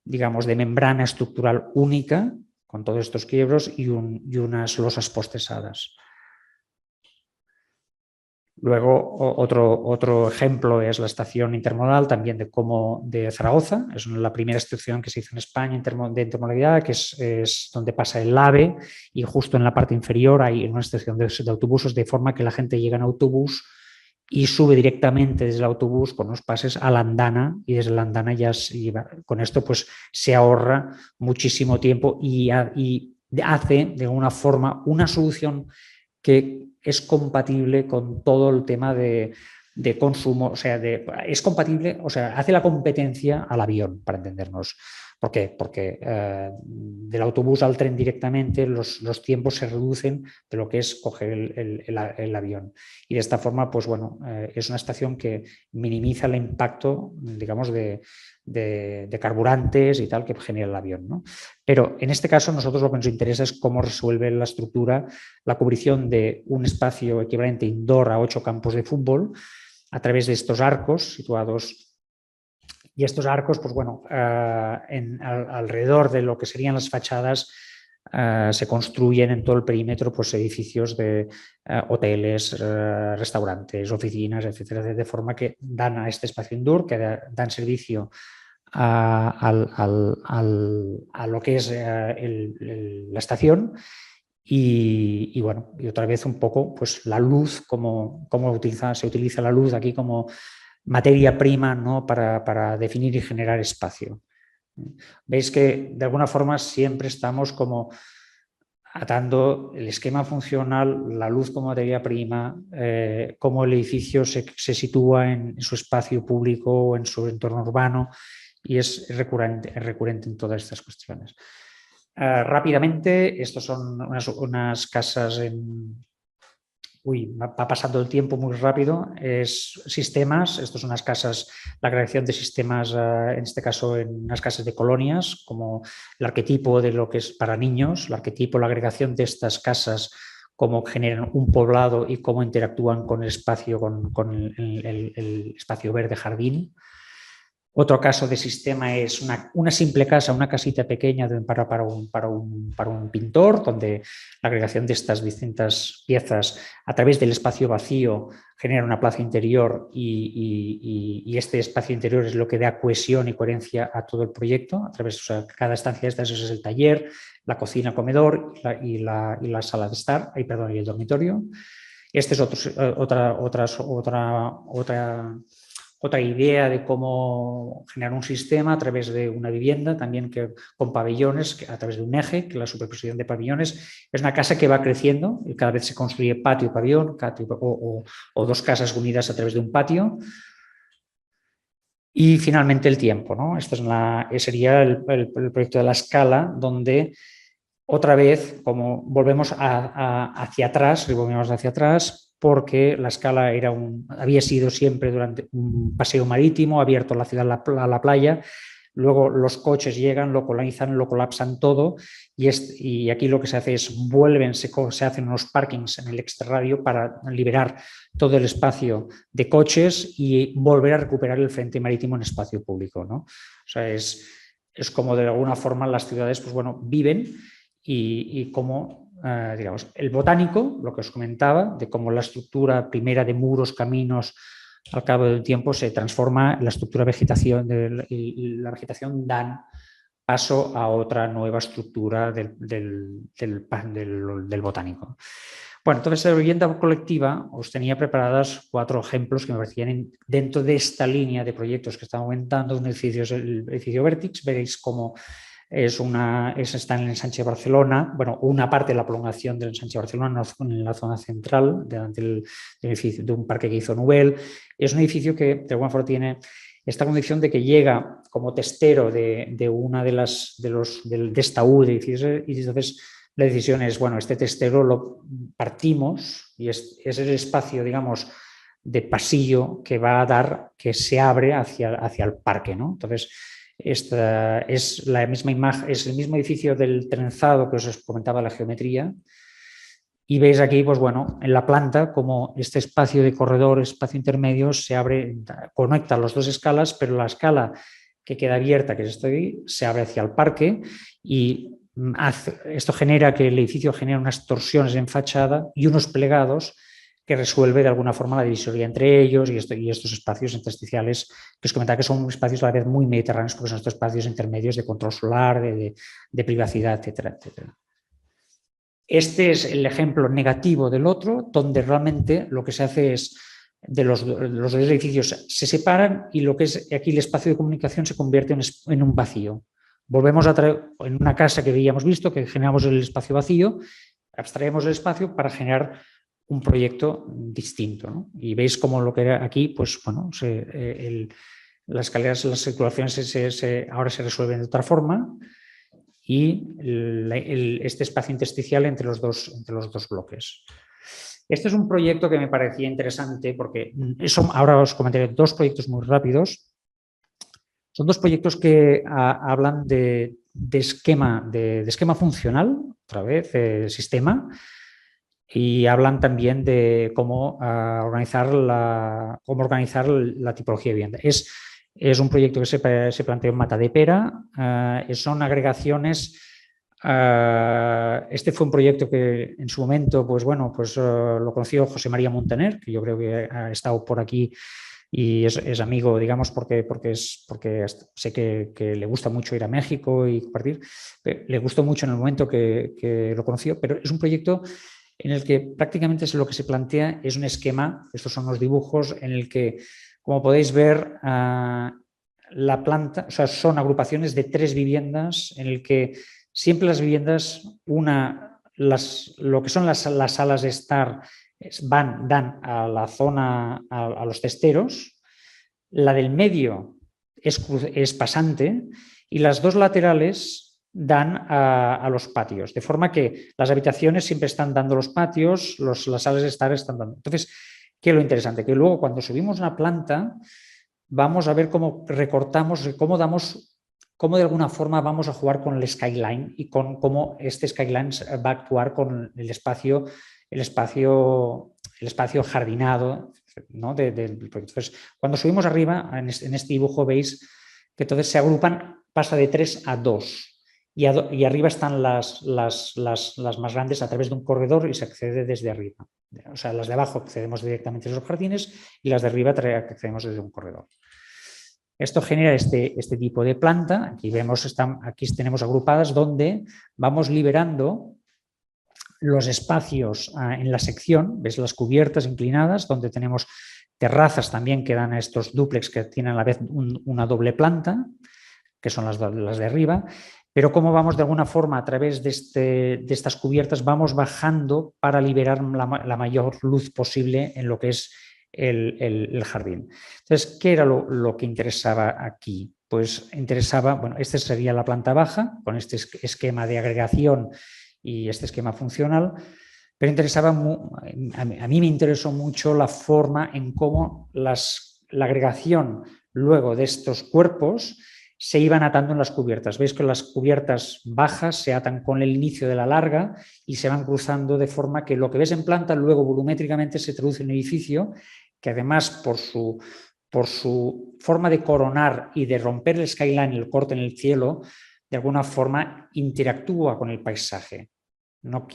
digamos, de membrana estructural única, con todos estos quiebros y unas losas postesadas. Luego, otro ejemplo es la estación intermodal también de Zaragoza. Es la primera estación que se hizo en España de intermodalidad, que es donde pasa el AVE, y justo en la parte inferior hay una estación de autobuses, de forma que la gente llega en autobús y sube directamente desde el autobús con los pases a la andana, y desde la andana con esto pues se ahorra muchísimo tiempo y hace de alguna forma una solución que es compatible con todo el tema de consumo, o sea, es compatible, o sea, hace la competencia al avión, para entendernos. ¿Por qué? Porque del autobús al tren directamente los tiempos se reducen de lo que es coger el avión. Y de esta forma, pues bueno, es una estación que minimiza el impacto, digamos, de carburantes y tal que genera el avión, ¿no? Pero en este caso, nosotros lo que nos interesa es cómo resuelve la estructura la cubrición de un espacio equivalente indoor a 8 campos de fútbol a través de estos arcos situados. Y estos arcos, pues bueno, alrededor de lo que serían las fachadas, se construyen en todo el perímetro pues, edificios de hoteles, restaurantes, oficinas, etcétera, de forma que dan a este espacio indoor, que dan servicio a lo que es la estación. Y bueno, y otra vez un poco pues la luz, cómo se utiliza la luz aquí como materia prima, ¿no? para definir y generar espacio. Veis que de alguna forma siempre estamos como atando el esquema funcional, la luz como materia prima, cómo el edificio se sitúa en su espacio público o en su entorno urbano, y es recurrente en todas estas cuestiones. Rápidamente, estos son unas casas va pasando el tiempo muy rápido. Sistemas, estas son unas casas, la creación de sistemas, en este caso en unas casas de colonias, como el arquetipo de lo que es para niños, el arquetipo, la agregación de estas casas, cómo generan un poblado y cómo interactúan con el espacio, con el espacio verde jardín. Otro caso de sistema es una simple casa, una casita pequeña para un pintor, donde la agregación de estas distintas piezas a través del espacio vacío genera una plaza interior, y este espacio interior es lo que da cohesión y coherencia a todo el proyecto. A través, o sea, cada estancia de estas es el taller, la cocina, comedor y la sala de estar, y el dormitorio. Este es otra idea de cómo generar un sistema a través de una vivienda, también con pabellones, a través de un eje, que la superposición de pabellones. Es una casa que va creciendo y cada vez se construye patio y pabellón, o dos casas unidas a través de un patio. Y finalmente el tiempo, ¿no? Este sería el proyecto de la escala, donde otra vez, como volvemos hacia atrás, porque la escala había sido siempre durante un paseo marítimo abierto a la ciudad, a la playa. Luego los coches llegan, lo colonizan, lo colapsan todo, y aquí lo que se hace es se hacen unos parkings en el extrarradio para liberar todo el espacio de coches y volver a recuperar el frente marítimo en espacio público, ¿no? O sea, es como de alguna forma las ciudades, pues bueno, viven, y cómo, digamos, el botánico, lo que os comentaba, de cómo la estructura primera de muros, caminos, al cabo del tiempo se transforma en la estructura vegetación, y la vegetación dan paso a otra nueva estructura del botánico. Bueno, entonces la vivienda colectiva os tenía preparadas 4 ejemplos que me parecían dentro de esta línea de proyectos que están aumentando. Un edificio es el edificio Vertix, veréis cómo está en el ensanche de Barcelona, bueno, una parte de la prolongación del ensanche de Barcelona en la zona central, delante del edificio de un parque que hizo Nubel. Es un edificio que de alguna forma tiene esta condición de que llega como testero de una de esta U de edificios, y entonces la decisión es, bueno, este testero lo partimos y es el espacio, digamos, de pasillo que va a dar, que se abre hacia el parque, ¿no? Entonces, esta es la misma imagen, es el mismo edificio del trenzado que os comentaba la geometría. Y veis aquí, pues bueno, en la planta, como este espacio de corredor, espacio intermedio, se abre, conecta las 2 escalas, pero la escala que queda abierta, que es esto de ahí, se abre hacia el parque, y esto genera que el edificio genera unas torsiones en fachada y unos plegados que resuelve de alguna forma la divisoria entre ellos y estos espacios intersticiales que os comentaba que son espacios a la vez muy mediterráneos porque son estos espacios intermedios de control solar, de privacidad, etcétera, etcétera. Este es el ejemplo negativo del otro, donde realmente lo que se hace es de los 2 edificios se separan y lo que es aquí el espacio de comunicación se convierte en un vacío. Volvemos a traer en una casa que habíamos visto, que generamos el espacio vacío, abstraemos el espacio para generar un proyecto distinto, ¿no? Y veis como lo que era aquí, pues bueno, las escaleras, las circulaciones ahora se resuelven de otra forma y este espacio intersticial entre los dos bloques. Este es un proyecto que me parecía interesante porque ahora os comentaré 2 proyectos muy rápidos. Son 2 proyectos que hablan de esquema funcional, otra vez, sistema, y hablan también de cómo organizar la tipología de vivienda. Es un proyecto que se planteó en Matadepera, son agregaciones. Este fue un proyecto que en su momento, pues bueno, pues lo conoció José María Montaner, que yo creo que ha estado por aquí y es amigo, digamos, porque sé que le gusta mucho ir a México y compartir. Le gustó mucho en el momento que lo conoció, pero es un proyecto en el que prácticamente lo que se plantea es un esquema, estos son los dibujos, en el que, como podéis ver, la planta, o sea, son agrupaciones de 3 viviendas en el que siempre las viviendas, lo que son las salas de estar dan a la zona, a los testeros, la del medio es pasante y las 2 laterales dan a los patios, de forma que las habitaciones siempre están dando los patios, las salas de estar están dando. Entonces, ¿qué es lo interesante? Que luego cuando subimos una planta vamos a ver cómo recortamos, cómo de alguna forma vamos a jugar con el skyline y con cómo este skyline va a actuar con el espacio jardinado, ¿no? Entonces, cuando subimos arriba, en este dibujo veis que entonces se agrupan, pasa de 3 a 2. Y arriba están las más grandes a través de un corredor y se accede desde arriba. O sea, las de abajo accedemos directamente a esos jardines y las de arriba accedemos desde un corredor. Esto genera este tipo de planta. Aquí tenemos agrupadas donde vamos liberando los espacios en la sección, ves las cubiertas inclinadas, donde tenemos terrazas también que dan a estos dúplex que tienen a la vez una doble planta, que son las de arriba, pero cómo vamos de alguna forma a través de estas cubiertas, vamos bajando para liberar la mayor luz posible en lo que es el jardín. Entonces, ¿qué era lo que interesaba aquí? Pues interesaba, bueno, esta sería la planta baja, con este esquema de agregación y este esquema funcional, pero a mí me interesó mucho la forma en cómo la agregación luego de estos cuerpos se iban atando en las cubiertas. Veis que las cubiertas bajas se atan con el inicio de la larga y se van cruzando de forma que lo que ves en planta luego volumétricamente se traduce en un edificio que además por su forma de coronar y de romper el skyline, el corte en el cielo, de alguna forma interactúa con el paisaje. No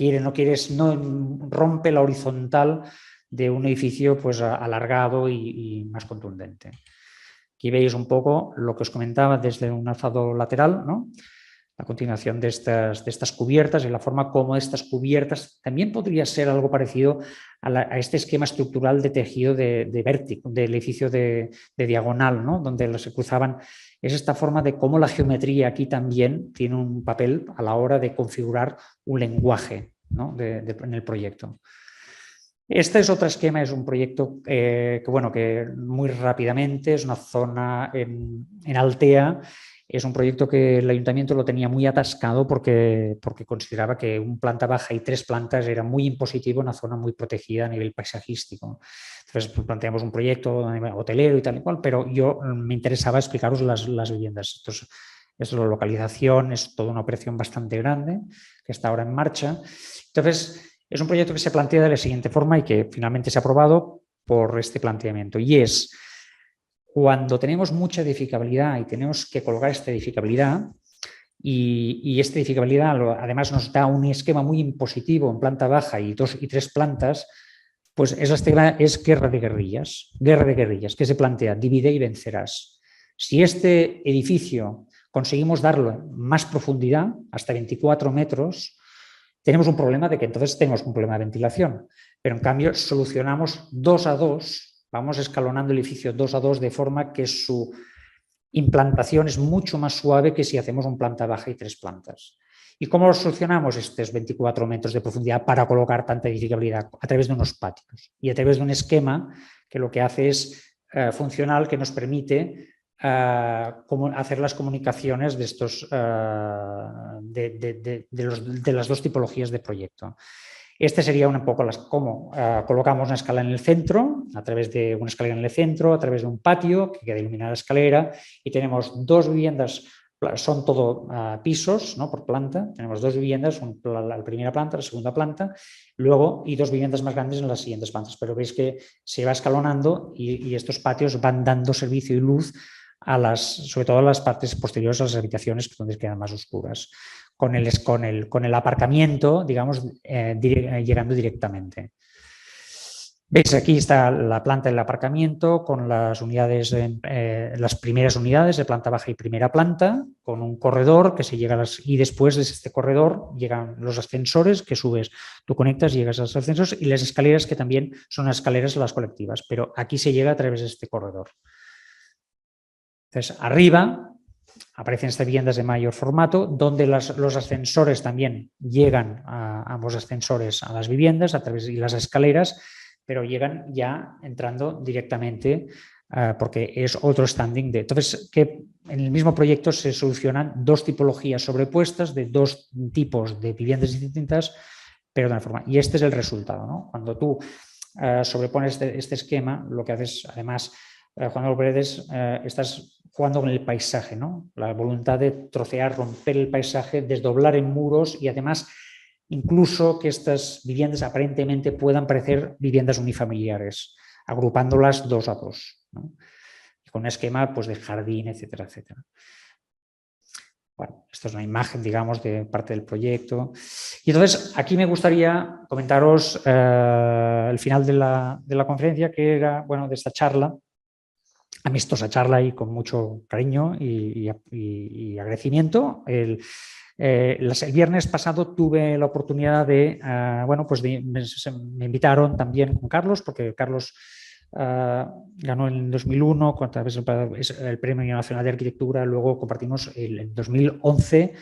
rompe la horizontal de un edificio pues alargado y más contundente. Aquí veis un poco lo que os comentaba desde un alzado lateral, ¿no? la continuación de estas cubiertas y la forma como estas cubiertas también podría ser algo parecido a este esquema estructural de tejido de vértigo, del edificio de diagonal, ¿no? Donde se cruzaban. Es esta forma de cómo la geometría aquí también tiene un papel a la hora de configurar un lenguaje, ¿no? en el proyecto. Este es otro esquema, es un proyecto que muy rápidamente, es una zona en Altea, es un proyecto que el ayuntamiento lo tenía muy atascado porque consideraba que un planta baja y 3 plantas era muy impositivo en una zona muy protegida a nivel paisajístico. Entonces planteamos un proyecto hotelero y tal y cual, pero yo me interesaba explicaros las viviendas. Entonces, es la localización, es toda una operación bastante grande que está ahora en marcha. Entonces, es un proyecto que se plantea de la siguiente forma y que finalmente se ha aprobado por este planteamiento. Y es, cuando tenemos mucha edificabilidad y tenemos que colgar esta edificabilidad, y esta edificabilidad además nos da un esquema muy impositivo en planta baja y 2 y 3 plantas, pues esa esquema es guerra de guerrillas. Guerra de guerrillas, que se plantea, divide y vencerás. Si este edificio conseguimos darle más profundidad, hasta 24 metros, tenemos un problema de que entonces tenemos un problema de ventilación, pero en cambio solucionamos 2 a 2, vamos escalonando el edificio 2 a 2 de forma que su implantación es mucho más suave que si hacemos un planta baja y 3 plantas. ¿Y cómo solucionamos estos 24 metros de profundidad para colocar tanta edificabilidad? A través de unos patios y a través de un esquema que lo que hace es funcional, que nos permite hacer las comunicaciones de las 2 tipologías de proyecto. Este sería un poco cómo colocamos una escala en el centro, a través de una escalera en el centro, a través de un patio que queda iluminada la escalera, y tenemos 2 viviendas, son todo pisos, ¿no? Por planta, tenemos 2 viviendas, la primera planta, la segunda planta, luego y 2 viviendas más grandes en las siguientes plantas, pero veis que se va escalonando y estos patios van dando servicio y luz sobre todo a las partes posteriores a las habitaciones, donde quedan más oscuras, con el aparcamiento, digamos, llegando directamente. Veis, aquí está la planta del aparcamiento con las unidades, las primeras unidades de planta baja y primera planta, con un corredor que se llega y después de este corredor llegan los ascensores que subes, tú conectas, llegas a los ascensores y las escaleras que también son las escaleras las colectivas, pero aquí se llega a través de este corredor. Entonces, arriba aparecen estas viviendas de mayor formato, donde los ascensores también llegan a ambos ascensores a las viviendas a través de las escaleras, pero llegan ya entrando directamente porque es otro standing. Entonces, que en el mismo proyecto se solucionan 2 tipologías sobrepuestas de 2 tipos de viviendas distintas, pero de una forma. Y este es el resultado, ¿no? Cuando tú sobrepones este esquema, lo que haces, además, Juan Paredes, estás jugando con el paisaje, ¿no? La voluntad de trocear, romper el paisaje, desdoblar en muros y además incluso que estas viviendas aparentemente puedan parecer viviendas unifamiliares, agrupándolas 2 a 2, ¿no? Y con un esquema pues, de jardín, etcétera, etcétera. Bueno, esto es una imagen, digamos, de parte del proyecto. Y entonces, aquí me gustaría comentaros el final de la conferencia, que era, bueno, de esta charla, amistosa charla y con mucho cariño y agradecimiento. El viernes pasado tuve la oportunidad de, me invitaron también con Carlos, porque Carlos ganó en 2001 el Premio Nacional de Arquitectura, luego compartimos en 2011.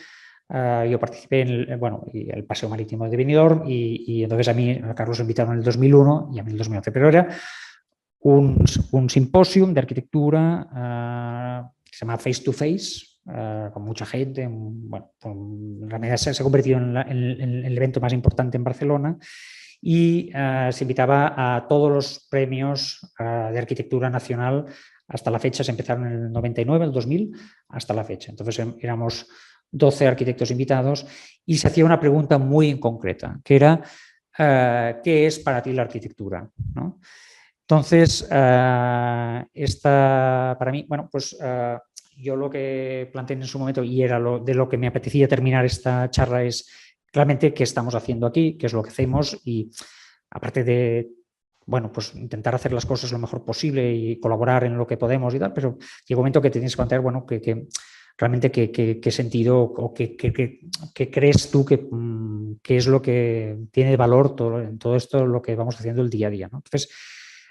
Yo participé en el Paseo Marítimo de Benidorm y entonces a Carlos lo invitaron en el 2001 y a mí en el 2011, pero era un simposium de arquitectura que se llama Face to Face, con mucha gente. Bueno, en realidad se ha convertido en el evento más importante en Barcelona y se invitaba a todos los premios de arquitectura nacional hasta la fecha. Se empezaron en el 99, el 2000, hasta la fecha. Entonces éramos 12 arquitectos invitados y se hacía una pregunta muy concreta, que era ¿qué es para ti la arquitectura? ¿No? Entonces, para mí, bueno, pues yo lo que planteé en su momento y era de lo que me apetecía terminar esta charla es claramente qué estamos haciendo aquí, qué es lo que hacemos y aparte de, bueno, pues intentar hacer las cosas lo mejor posible y colaborar en lo que podemos y tal, pero llega un momento que tienes que contar, bueno, que realmente qué sentido o qué crees tú que es lo que tiene valor en todo esto, lo que vamos haciendo el día a día, ¿no? Entonces,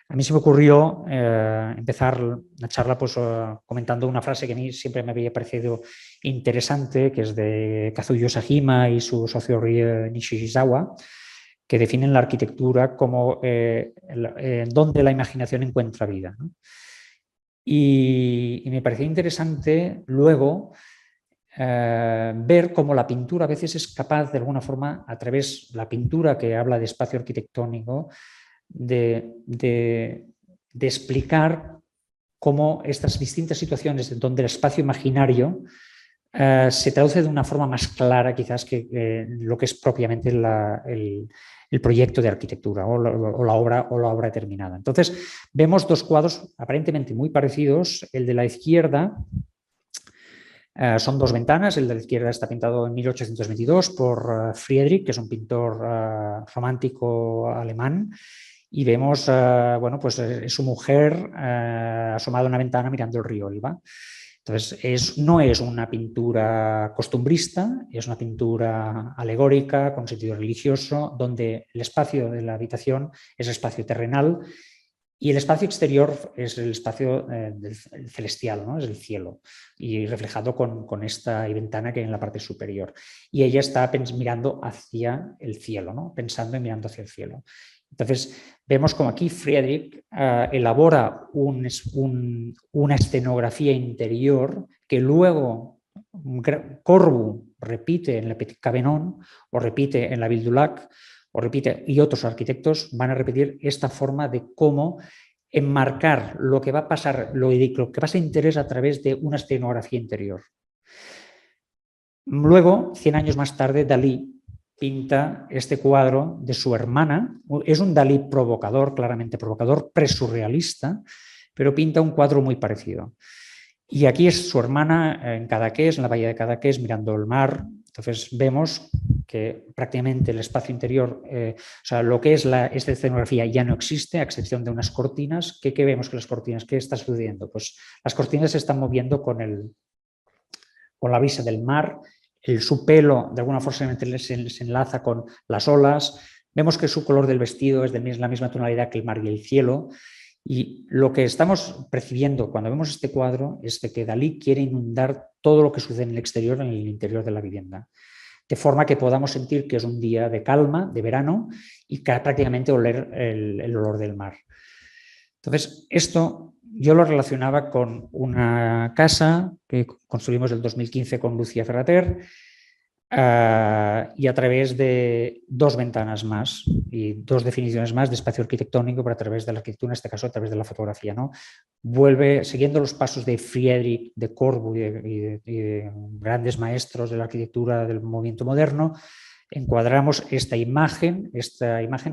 a mí se me ocurrió empezar la charla pues, comentando una frase que a mí siempre me había parecido interesante, que es de Kazuyo Sajima y su socio Rie Nishizawa, que definen la arquitectura como donde la imaginación encuentra vida, ¿no? Y me pareció interesante luego ver cómo la pintura a veces es capaz, de alguna forma, a través de la pintura que habla de espacio arquitectónico, de explicar cómo estas distintas situaciones donde el espacio imaginario se traduce de una forma más clara quizás que lo que es propiamente el proyecto de arquitectura o la obra terminada. Entonces, vemos dos cuadros aparentemente muy parecidos. El de la izquierda son dos ventanas. El de la izquierda está pintado en 1822 por Friedrich, que es un pintor romántico alemán. Y vemos, bueno, pues su mujer asomada a una ventana mirando el río Elba. Entonces, no es una pintura costumbrista, es una pintura alegórica, con sentido religioso, donde el espacio de la habitación es espacio terrenal y el espacio exterior es el espacio celestial, ¿no? Es el cielo, y reflejado con esta ventana que hay en la parte superior. Y ella está mirando hacia el cielo, ¿no? Pensando y mirando hacia el cielo. Entonces, vemos como aquí Friedrich elabora una escenografía interior que luego Corbu repite en la Petit Cabenon o repite en la Ville du Lac o repite, y otros arquitectos van a repetir esta forma de cómo enmarcar lo que va a pasar, lo que pasa interés a través de una escenografía interior. Luego, 100 años más tarde, Dalí pinta este cuadro de su hermana. Es un Dalí provocador, claramente provocador, presurrealista, pero pinta un cuadro muy parecido. Y aquí es su hermana en Cadaqués, en la bahía de Cadaqués, mirando el mar. Entonces vemos que prácticamente el espacio interior, o sea, lo que es esta escenografía ya no existe, a excepción de unas cortinas. ¿Qué vemos con las cortinas? ¿Qué está sucediendo? Pues las cortinas se están moviendo con la brisa del mar. Su pelo de alguna forma se enlaza con las olas. Vemos que su color del vestido es de la misma tonalidad que el mar y el cielo. Y lo que estamos percibiendo cuando vemos este cuadro es de que Dalí quiere inundar todo lo que sucede en el exterior en el interior de la vivienda, de forma que podamos sentir que es un día de calma, de verano, y prácticamente oler el olor del mar. Entonces, esto yo lo relacionaba con una casa que construimos en el 2015 con Lucía Ferrater y a través de dos ventanas más y dos definiciones más de espacio arquitectónico, pero a través de la arquitectura, en este caso a través de la fotografía, ¿no? Vuelve, siguiendo los pasos de Friedrich, de Corbu y de grandes maestros de la arquitectura del movimiento moderno, encuadramos esta imagen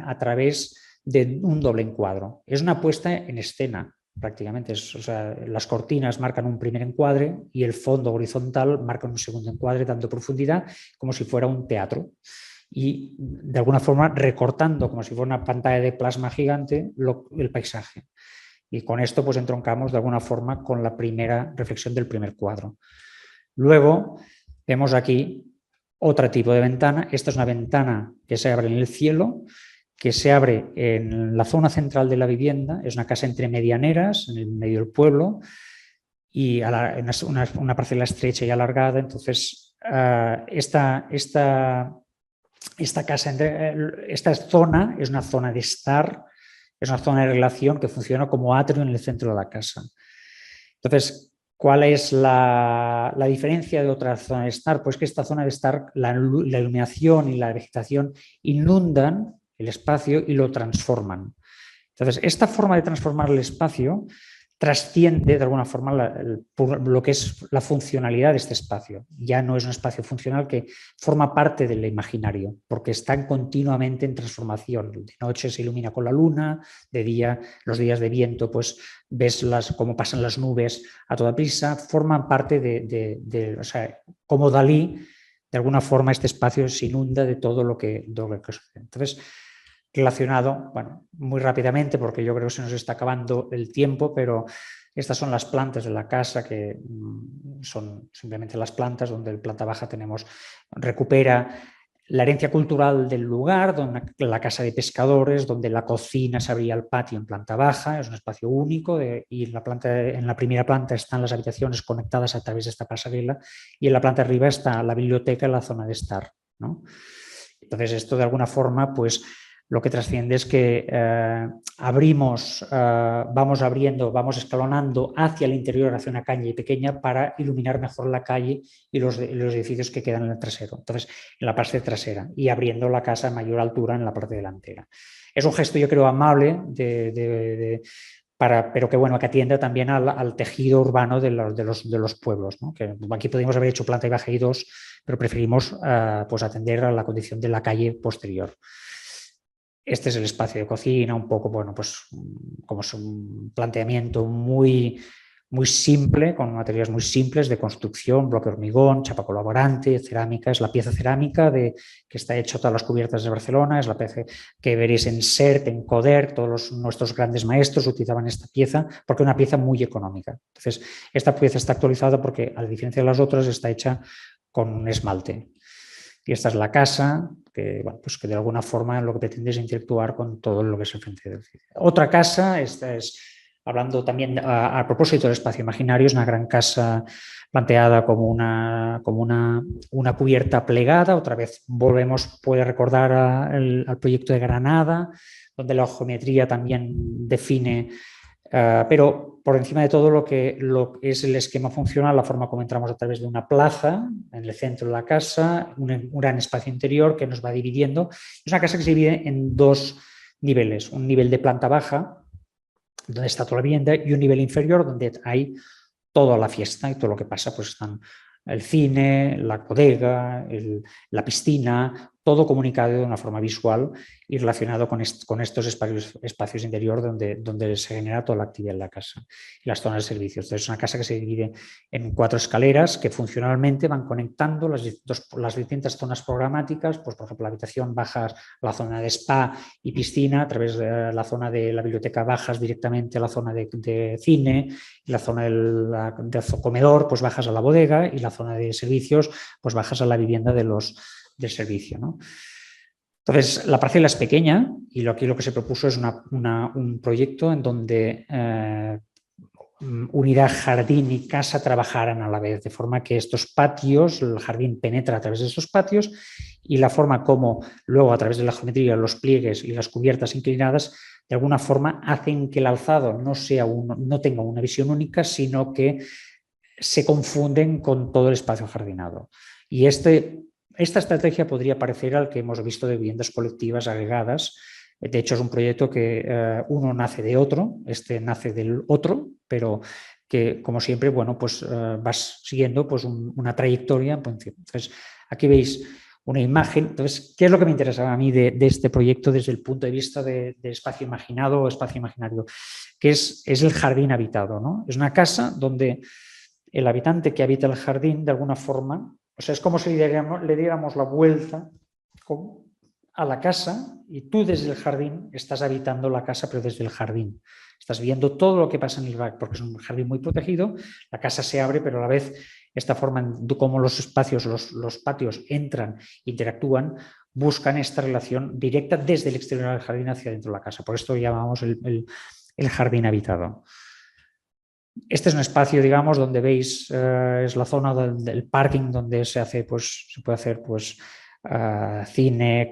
a través de un doble encuadro. Es una puesta en escena, prácticamente. O sea, las cortinas marcan un primer encuadre y el fondo horizontal marca un segundo encuadre, dando profundidad como si fuera un teatro. Y de alguna forma recortando, como si fuera una pantalla de plasma gigante, el paisaje. Y con esto pues entroncamos de alguna forma con la primera reflexión del primer cuadro. Luego vemos aquí otro tipo de ventana. Esta es una ventana que se abre en el cielo, que se abre en la zona central de la vivienda. Es una casa entre medianeras, en el medio del pueblo, y una parcela estrecha y alargada. Entonces, esta zona es una zona de estar, es una zona de relación que funciona como atrio en el centro de la casa. Entonces, ¿cuál es la diferencia de otra zona de estar? Pues que esta zona de estar, la iluminación y la vegetación inundan el espacio y lo transforman. Entonces, esta forma de transformar el espacio trasciende de alguna forma lo que es la funcionalidad de este espacio. Ya no es un espacio funcional que forma parte del imaginario, porque están continuamente en transformación. De noche se ilumina con la luna, de día, los días de viento, pues ves cómo pasan las nubes a toda prisa, forman parte o sea, como Dalí, de alguna forma este espacio se inunda de todo lo que sucede. Entonces, relacionado, bueno, muy rápidamente, porque yo creo que se nos está acabando el tiempo, pero Estas son las plantas de la casa, que son simplemente las plantas, donde en planta baja recupera la herencia cultural del lugar, donde la casa de pescadores, donde la cocina se abría al patio en planta baja, es un espacio único, y en la primera planta están las habitaciones conectadas a través de esta pasarela, y en la planta de arriba está la biblioteca y la zona de estar, ¿no? Entonces, esto de alguna forma, pues lo que trasciende es que vamos abriendo, vamos escalonando hacia el interior, hacia una calle pequeña, para iluminar mejor la calle y los edificios que quedan en el trasero. Entonces, en la parte trasera, y abriendo la casa a mayor altura en la parte delantera. Es un gesto, yo creo, amable pero que, bueno, que atiende también al tejido urbano de los pueblos, ¿no? Que aquí podríamos haber hecho planta y baja y dos, pero preferimos pues atender a la condición de la calle posterior. Este es el espacio de cocina, un poco, bueno, pues como es un planteamiento muy simple, con materiales muy simples de construcción, bloque hormigón, chapa colaborante, cerámica. Es la pieza cerámica que está hecha todas las cubiertas de Barcelona, es la pieza que veréis en SERT, en Coder, todos nuestros grandes maestros utilizaban esta pieza porque es una pieza muy económica. Entonces, esta pieza está actualizada porque, a diferencia de las otras, está hecha con esmalte. Y esta es la casa, que, bueno, pues que de alguna forma lo que pretende es interactuar con todo lo que es el frente del edificio. Otra casa, esta es, hablando también a propósito del espacio imaginario, es una gran casa planteada como una cubierta plegada. Otra vez puede recordar al proyecto de Granada, donde la geometría también define, pero por encima de todo lo que es el esquema funcional, la forma como entramos a través de una plaza en el centro de la casa, un gran espacio interior que nos va dividiendo. Es una casa que se divide en dos niveles: un nivel de planta baja, donde está toda la vivienda, y un nivel inferior donde hay toda la fiesta y todo lo que pasa. Pues están el cine, la bodega, la piscina, todo comunicado de una forma visual y relacionado con estos espacios interior donde se genera toda la actividad en la casa y las zonas de servicios. Entonces, es una casa que se divide en 4 escaleras que funcionalmente van conectando las distintas zonas programáticas. Pues, por ejemplo, la habitación, bajas la zona de spa y piscina, a través de la zona de la biblioteca bajas directamente a la zona de cine, y la zona del comedor pues bajas a la bodega, y la zona de servicios pues bajas a la vivienda del servicio, ¿no? Entonces, la parcela es pequeña, y aquí lo que se propuso es un proyecto en donde unidad jardín y casa trabajaran a la vez, de forma que estos patios, el jardín penetra a través de estos patios, y la forma como luego, a través de la geometría, los pliegues y las cubiertas inclinadas, de alguna forma hacen que el alzado no tenga una visión única, sino que se confunden con todo el espacio jardinado. Y esta estrategia podría parecer al que hemos visto de viviendas colectivas agregadas. De hecho, es un proyecto que uno nace de otro, este nace del otro, pero que, como siempre, bueno, pues vas siguiendo pues una trayectoria. Entonces, aquí veis una imagen. Entonces, ¿qué es lo que me interesaba a mí de este proyecto desde el punto de vista de espacio imaginado o espacio imaginario? Que es el jardín habitado, ¿no? Es una casa donde el habitante que habita el jardín, de alguna forma, o sea, es como si le diéramos la vuelta a la casa, y tú desde el jardín estás habitando la casa, pero desde el jardín. Estás viendo todo lo que pasa en el back, porque es un jardín muy protegido. La casa se abre, pero a la vez esta forma como los espacios, los patios entran, interactúan, buscan esta relación directa desde el exterior del jardín hacia dentro de la casa. Por esto llamamos el jardín habitado. Este es un espacio, digamos, donde veis, es la zona del parking, donde se puede hacer pues cine,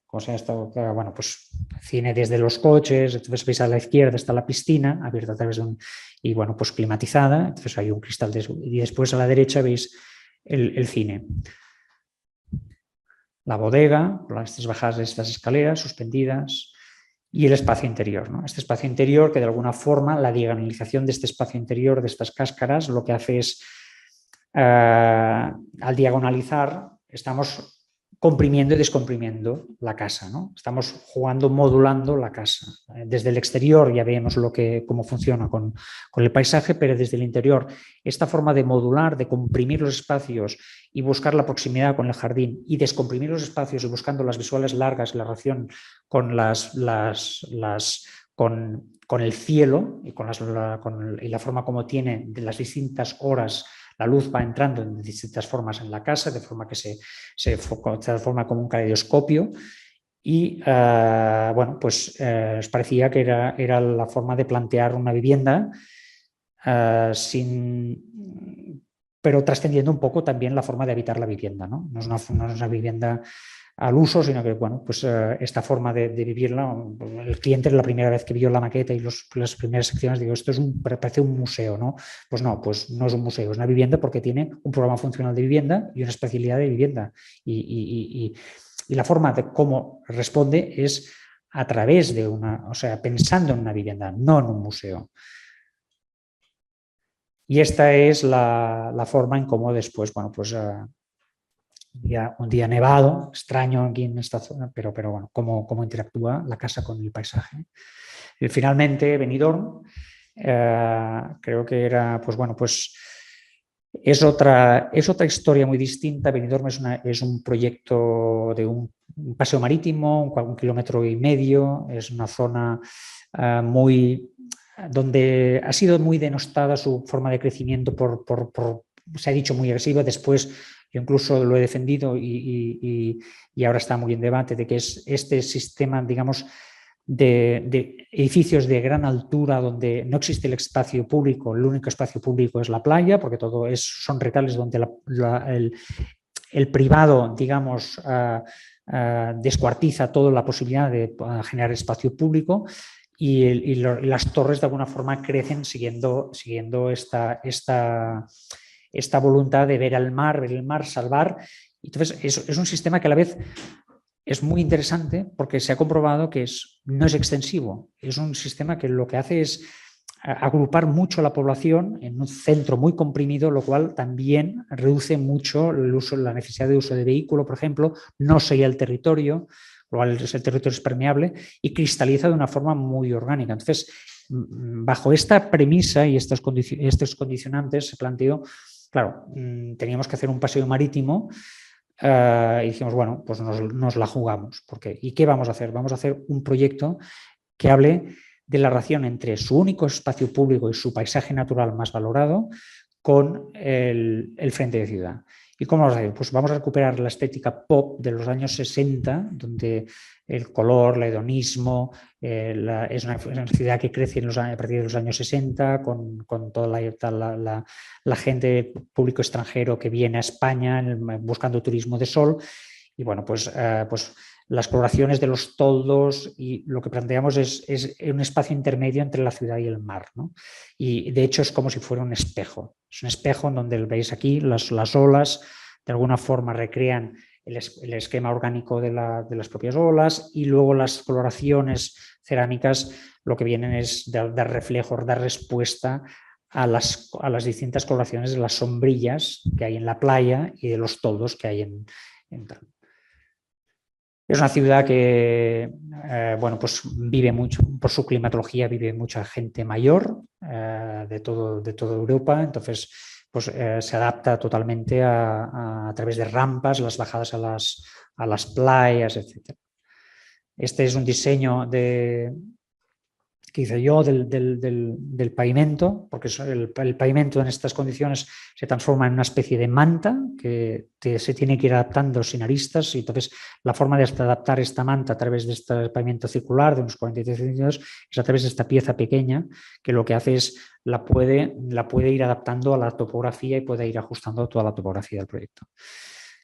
¿cómo se llama esto? Bueno, pues cine desde los coches. Entonces veis, a la izquierda está la piscina abierta a través de y bueno, pues climatizada. Entonces hay un cristal y después a la derecha veis el cine. La bodega, estas bajadas de estas escaleras suspendidas, y el espacio interior, ¿no? Este espacio interior que, de alguna forma, la diagonalización de este espacio interior, de estas cáscaras, lo que hace es, al diagonalizar, estamos comprimiendo y descomprimiendo la casa, ¿no? Estamos jugando, modulando la casa. Desde el exterior ya vemos cómo funciona con el paisaje, pero desde el interior, esta forma de modular, de comprimir los espacios y buscar la proximidad con el jardín, y descomprimir los espacios y buscando las visuales largas, la relación con las con el cielo y con la forma como tiene de las distintas horas. La luz va entrando en distintas formas en la casa, de forma que se transforma como un caleidoscopio. Y bueno, pues os parecía que era la forma de plantear una vivienda pero trascendiendo un poco también la forma de habitar la vivienda, ¿no? No es una vivienda al uso, sino que, bueno, pues esta forma de vivirla, el cliente la primera vez que vio la maqueta y las primeras secciones, digo, esto parece un museo, ¿no? Pues no es un museo, es una vivienda porque tiene un programa funcional de vivienda y una especialidad de vivienda. Y la forma de cómo responde es a través de o sea, pensando en una vivienda, no en un museo. Y esta es la forma en cómo después, bueno, pues un día nevado, extraño aquí en esta zona, pero bueno, cómo interactúa la casa con el paisaje. Y finalmente, Benidorm, creo que era, pues bueno, pues es otra historia muy distinta. Benidorm es un proyecto de un paseo marítimo, 1,5 kilómetros, es una zona donde ha sido muy denostada su forma de crecimiento se ha dicho, muy agresiva. Después yo incluso lo he defendido y ahora está muy en debate de que es este sistema, digamos, de edificios de gran altura donde no existe el espacio público, el único espacio público es la playa, porque todo son retales donde el privado, digamos, descuartiza toda la posibilidad de generar espacio público. Y las torres de alguna forma crecen siguiendo esta voluntad de ver el mar, salvar. Entonces es un sistema que a la vez es muy interesante porque se ha comprobado que no es extensivo. Es un sistema que lo que hace es agrupar mucho la población en un centro muy comprimido, lo cual también reduce mucho la necesidad de uso de vehículo, por ejemplo, no sería el territorio, lo cual el territorio es permeable y cristaliza de una forma muy orgánica. Entonces, bajo esta premisa y estos condicionantes se planteó, claro, teníamos que hacer un paseo marítimo y dijimos, bueno, pues nos la jugamos. ¿Y qué vamos a hacer? Vamos a hacer un proyecto que hable de la relación entre su único espacio público y su paisaje natural más valorado con el frente de ciudad. ¿Y cómo vamos a hacer? Pues vamos a recuperar la estética pop de los años 60, donde el color, el hedonismo, es una ciudad que crece a partir de los años 60, con toda la gente, público extranjero que viene a España buscando turismo de sol. Y bueno, pues las coloraciones de los toldos, y lo que planteamos es un espacio intermedio entre la ciudad y el mar, ¿no? Y de hecho es como si fuera un espejo. Es un espejo en donde veis aquí las olas de alguna forma recrean el esquema orgánico de las propias olas, y luego las coloraciones cerámicas lo que vienen es dar reflejos, dar respuesta a las distintas coloraciones de las sombrillas que hay en la playa y de los toldos que hay en tal. Es una ciudad que, bueno, pues vive mucho, por su climatología vive mucha gente mayor de toda Europa, entonces pues se adapta totalmente a través de rampas, las bajadas a las playas, etc. Este es un diseño que hice yo del pavimento, porque el pavimento en estas condiciones se transforma en una especie de manta que se tiene que ir adaptando sin aristas, y entonces la forma de adaptar esta manta a través de este pavimento circular de unos 43 centímetros es a través de esta pieza pequeña, que lo que hace es la puede ir adaptando a la topografía y puede ir ajustando toda la topografía del proyecto.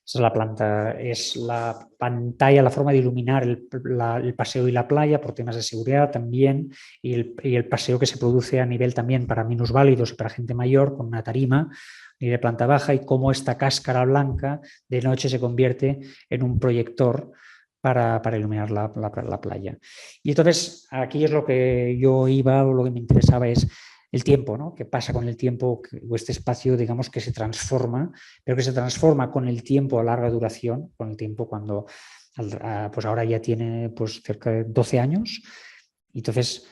Esa es la planta, es la pantalla, la forma de iluminar el paseo y la playa por temas de seguridad también, y el paseo que se produce a nivel también para minusválidos y para gente mayor con una tarima y de planta baja, y cómo esta cáscara blanca de noche se convierte en un proyector para iluminar la playa. Y entonces aquí es lo que yo iba, o lo que me interesaba es el tiempo, ¿no? ¿Qué pasa con el tiempo? O este espacio, digamos, que se transforma, pero que se transforma con el tiempo a larga duración, con el tiempo cuando, pues ahora ya tiene pues cerca de 12 años, y entonces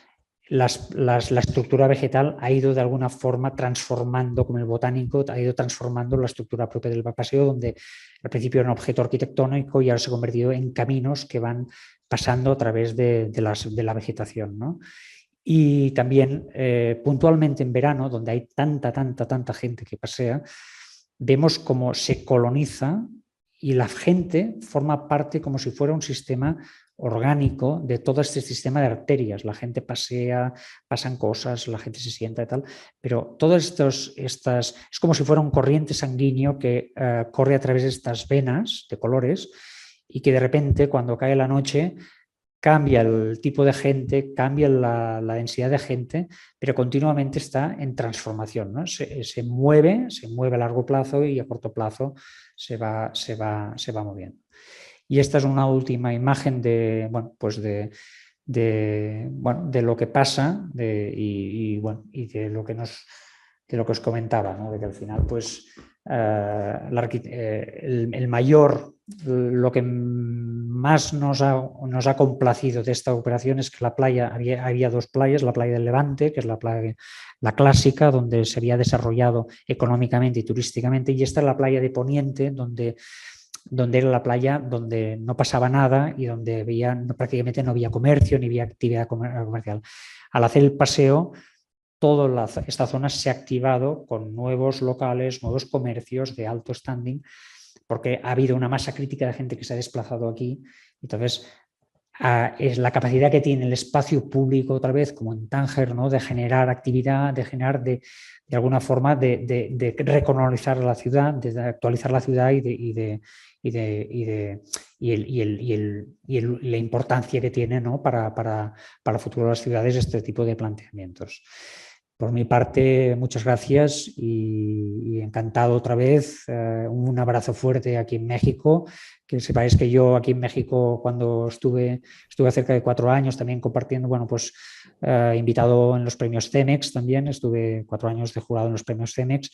la estructura vegetal ha ido de alguna forma transformando, como el botánico, ha ido transformando la estructura propia del paseo, donde al principio era un objeto arquitectónico y ahora se ha convertido en caminos que van pasando a través de la vegetación, ¿no? Y también puntualmente en verano, donde hay tanta gente que pasea, vemos cómo se coloniza y la gente forma parte como si fuera un sistema orgánico de todo este sistema de arterias. La gente pasea, pasan cosas, la gente se sienta y tal, pero todas estas es como si fuera un corriente sanguíneo que corre a través de estas venas de colores y que de repente cuando cae la noche cambia el tipo de gente, cambia la densidad de gente, pero continuamente está en transformación, ¿no? Se mueve a largo plazo y a corto plazo se va moviendo. Y esta es una última imagen de, bueno, pues de lo que pasa y de lo que os comentaba, ¿no? De que al final, pues, el mayor, lo que más nos ha complacido de esta operación es que la playa, había dos playas, la playa del Levante, que es la playa, la clásica, donde se había desarrollado económicamente y turísticamente, y esta es la playa de Poniente, donde era la playa donde no pasaba nada y donde prácticamente no había comercio ni había actividad comercial. Al hacer el paseo, toda esta zona se ha activado con nuevos locales, nuevos comercios de alto standing, porque ha habido una masa crítica de gente que se ha desplazado aquí. Entonces, es la capacidad que tiene el espacio público, otra vez, como en Tánger, ¿no? De generar actividad, de generar de alguna forma de recolonizar la ciudad, de actualizar la ciudad y la importancia que tiene, ¿no? para el futuro de las ciudades este tipo de planteamientos. Por mi parte, muchas gracias y encantado otra vez. Un abrazo fuerte aquí en México. Que sepáis que yo aquí en México, cuando estuve cerca de 4 años también compartiendo, bueno, pues invitado en los premios CEMEX también, estuve 4 años de jurado en los premios CEMEX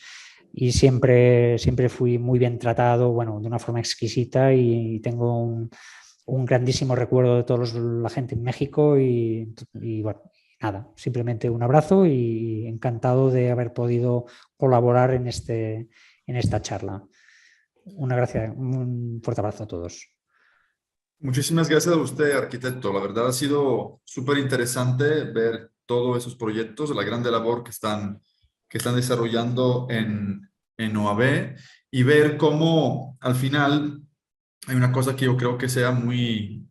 y siempre fui muy bien tratado, bueno, de una forma exquisita y tengo un grandísimo recuerdo de toda la gente en México y bueno, nada, simplemente un abrazo y encantado de haber podido colaborar en esta charla. Un fuerte abrazo a todos. Muchísimas gracias a usted, arquitecto. La verdad ha sido súper interesante ver todos esos proyectos, la grande labor que están desarrollando en OAB y ver cómo al final hay una cosa que yo creo que sea muy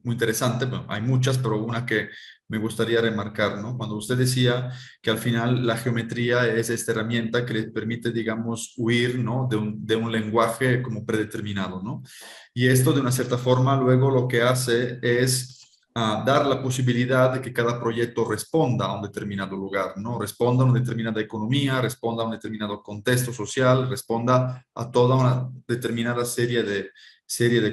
interesante. Bueno, hay muchas, pero una que me gustaría remarcar, ¿no? Cuando usted decía que al final la geometría es esta herramienta que le permite, digamos, huir, ¿no? de un lenguaje como predeterminado, ¿no? Y esto, de una cierta forma, luego lo que hace es dar la posibilidad de que cada proyecto responda a un determinado lugar, ¿no? Responda a una determinada economía, responda a un determinado contexto social, responda a toda una determinada serie de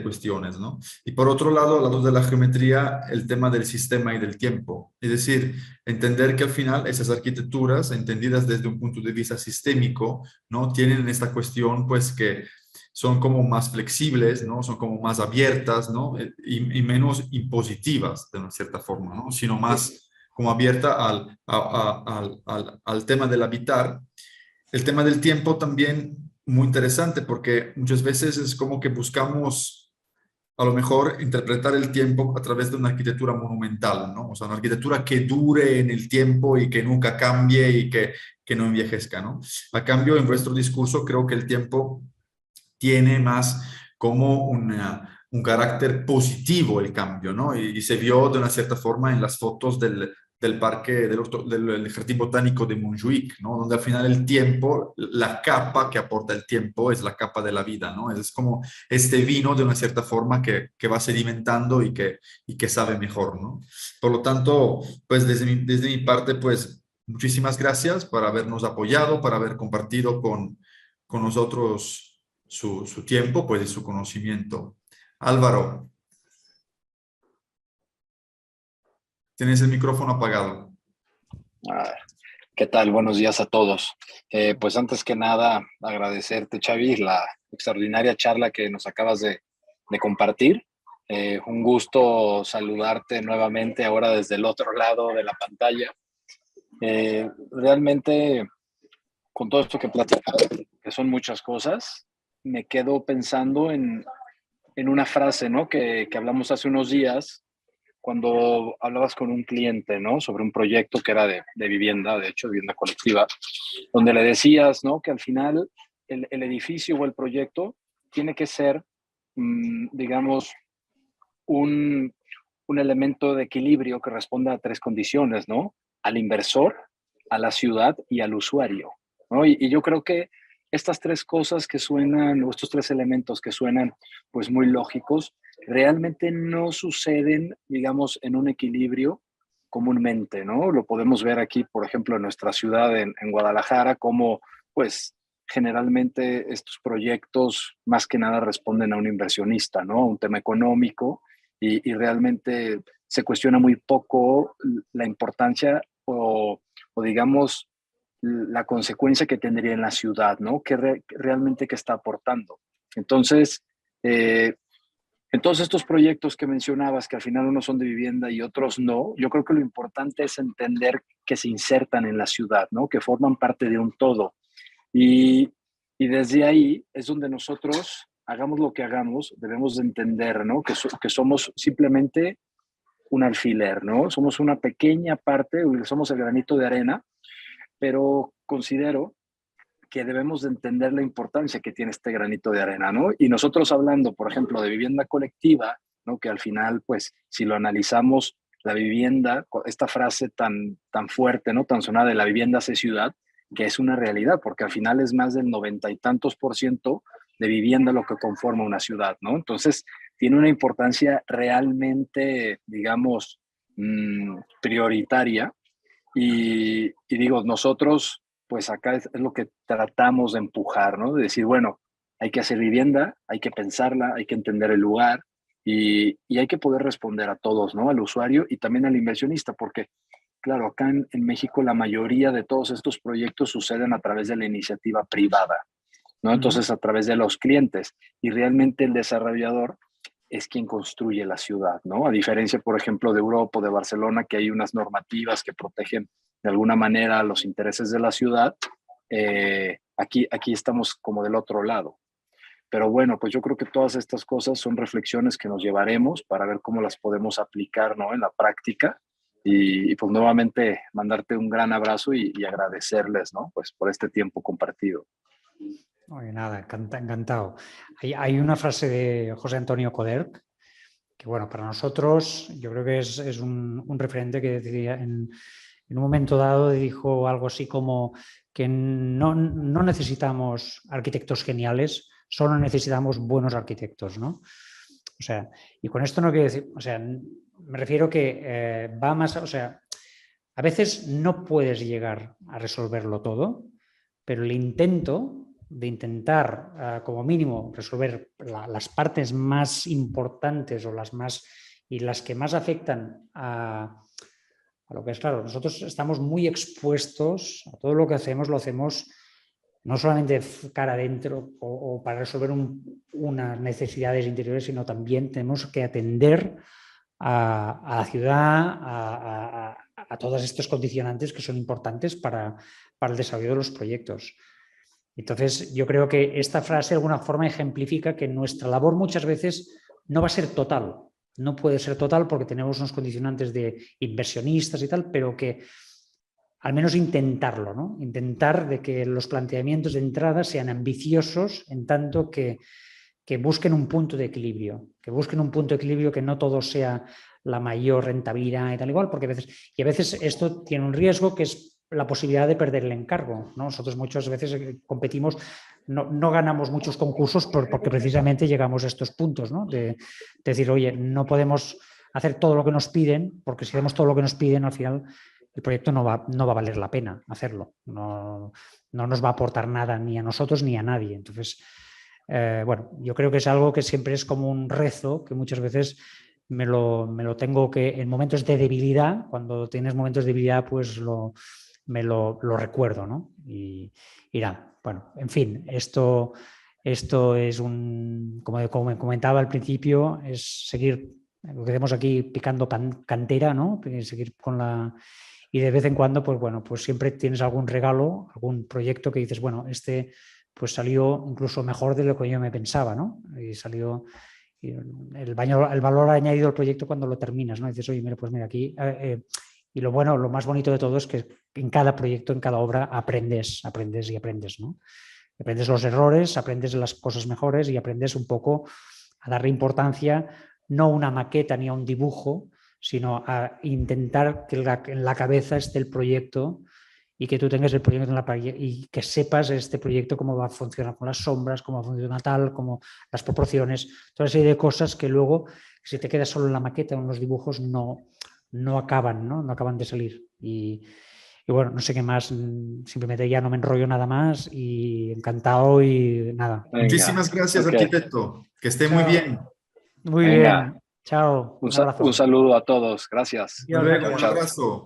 cuestiones, ¿no? Y por otro lado, al lado de la geometría, el tema del sistema y del tiempo. Es decir, entender que al final esas arquitecturas, entendidas desde un punto de vista sistémico, ¿no? Tienen esta cuestión, pues, que son como más flexibles, ¿no? Son como más abiertas, ¿no? Y menos impositivas, de una cierta forma, ¿no? Sino más como abierta al tema del habitar. El tema del tiempo también muy interesante porque muchas veces es como que buscamos a lo mejor interpretar el tiempo a través de una arquitectura monumental, ¿no? O sea, una arquitectura que dure en el tiempo y que nunca cambie y que no envejezca, ¿no? A cambio, en vuestro discurso creo que el tiempo tiene más como un carácter positivo el cambio, ¿no? Y se vio de una cierta forma en las fotos del parque, del jardín botánico de Montjuic, ¿no? Donde al final el tiempo, la capa que aporta el tiempo es la capa de la vida, ¿no? Es como este vino de una cierta forma que va sedimentando y que sabe mejor, ¿no? Por lo tanto, pues desde mi parte, pues muchísimas gracias por habernos apoyado, por haber compartido con nosotros su tiempo, pues, y su conocimiento. Álvaro, tienes el micrófono apagado. ¿Qué tal? Buenos días a todos. Pues antes que nada, agradecerte, Xavi, la extraordinaria charla que nos acabas de compartir. Un gusto saludarte nuevamente ahora desde el otro lado de la pantalla. Realmente, con todo esto que platicamos, que son muchas cosas, me quedo pensando en una frase, ¿no? que hablamos hace unos días, cuando hablabas con un cliente, ¿no? Sobre un proyecto que era de vivienda, de hecho, vivienda colectiva, donde le decías, ¿no? Que al final el edificio o el proyecto tiene que ser, digamos, un, un elemento de equilibrio que responda a tres condiciones, ¿no? Al inversor, a la ciudad y al usuario, ¿no? Y yo creo que estas tres cosas que suenan, o estos tres elementos que suenan pues muy lógicos, realmente no suceden, digamos, en un equilibrio comúnmente, ¿no? Lo podemos ver aquí, por ejemplo, en nuestra ciudad, en Guadalajara, como pues generalmente estos proyectos más que nada responden a un inversionista, ¿no? A un tema económico y realmente se cuestiona muy poco la importancia o digamos la consecuencia que tendría en la ciudad, ¿no? Realmente que está aportando. Entonces, en todos estos proyectos que mencionabas, que al final unos son de vivienda y otros no, yo creo que lo importante es entender que se insertan en la ciudad, ¿no? Que forman parte de un todo. Y, y desde ahí es donde nosotros, hagamos lo que hagamos, debemos de entender, ¿no? Que somos simplemente un alfiler, ¿no? Somos una pequeña parte, somos el granito de arena, pero considero que debemos de entender la importancia que tiene este granito de arena, ¿no? Y nosotros hablando, por ejemplo, de vivienda colectiva, ¿no? Que al final, pues, si lo analizamos, la vivienda, esta frase tan fuerte, ¿no? Tan sonada de la vivienda hace ciudad, que es una realidad, porque al final es más del 90 y tantos % de vivienda lo que conforma una ciudad, ¿no? Entonces, tiene una importancia realmente, digamos, prioritaria. Y digo, nosotros, pues acá es lo que tratamos de empujar, ¿no? De decir, bueno, hay que hacer vivienda, hay que pensarla, hay que entender el lugar y hay que poder responder a todos, ¿no? Al usuario y también al inversionista, porque, claro, acá en México la mayoría de todos estos proyectos suceden a través de la iniciativa privada, ¿no? Entonces, a través de los clientes y realmente el desarrollador es quien construye la ciudad, ¿no? A diferencia, por ejemplo, de Europa o de Barcelona, que hay unas normativas que protegen de alguna manera los intereses de la ciudad, aquí estamos como del otro lado. Pero bueno, pues yo creo que todas estas cosas son reflexiones que nos llevaremos para ver cómo las podemos aplicar, ¿no? En la práctica. Y pues nuevamente mandarte un gran abrazo y agradecerles, ¿no? Pues por este tiempo compartido. Oye, nada, encantado. Hay una frase de José Antonio Coderch que, bueno, para nosotros yo creo que es un referente que decía en un momento dado dijo algo así como que no necesitamos arquitectos geniales, solo necesitamos buenos arquitectos, ¿no? O sea, y con esto no quiero decir, o sea, me refiero que va más, o sea, a veces no puedes llegar a resolverlo todo, pero el intento de intentar, como mínimo, resolver las partes más importantes o las que más afectan a lo que es, claro, nosotros estamos muy expuestos a todo lo que hacemos, lo hacemos no solamente cara adentro o para resolver unas necesidades interiores, sino también tenemos que atender a la ciudad, a todos estos condicionantes que son importantes para el desarrollo de los proyectos. Entonces, yo creo que esta frase de alguna forma ejemplifica que nuestra labor muchas veces no va a ser total. No puede ser total porque tenemos unos condicionantes de inversionistas y tal, pero que al menos intentarlo, ¿no? Intentar de que los planteamientos de entrada sean ambiciosos en tanto que busquen un punto de equilibrio, que no todo sea la mayor rentabilidad y tal igual, porque a veces esto tiene un riesgo que es la posibilidad de perder el encargo, ¿no? Nosotros muchas veces competimos, no ganamos muchos concursos porque precisamente llegamos a estos puntos, ¿no? De decir, oye, no podemos hacer todo lo que nos piden, porque si hacemos todo lo que nos piden, al final el proyecto no va a valer la pena hacerlo. No nos va a aportar nada ni a nosotros ni a nadie. Entonces, bueno, yo creo que es algo que siempre es como un rezo, que muchas veces me lo tengo que, en momentos de debilidad, cuando tienes momentos de debilidad, pues me lo recuerdo, ¿no? Y nada, bueno, en fin, esto es como me comentaba al principio, es seguir, lo que hacemos aquí, picando cantera, ¿no? Seguir con y de vez en cuando, pues bueno, pues siempre tienes algún regalo, algún proyecto que dices, bueno, pues salió incluso mejor de lo que yo me pensaba, ¿no? Y el valor añadido al proyecto cuando lo terminas, ¿no? Dices, oye, mira, pues mira, aquí... y lo más bonito de todo es que en cada proyecto, en cada obra, aprendes, ¿no? Aprendes los errores, aprendes las cosas mejores y aprendes un poco a darle importancia, no a una maqueta ni a un dibujo, sino a intentar que en la cabeza esté el proyecto y que tú tengas el proyecto y que sepas este proyecto cómo va a funcionar con las sombras, cómo funciona tal, cómo las proporciones, toda una serie de cosas que luego, si te quedas solo en la maqueta o en los dibujos, no acaban, ¿no? No acaban de salir. Y bueno, no sé qué más, simplemente ya no me enrollo nada más y encantado y nada. Venga, Muchísimas gracias, arquitecto. Que esté muy bien. Muy Venga. bien. Chao. Un abrazo. Un saludo a todos. Gracias. Hasta luego, un Chao. abrazo.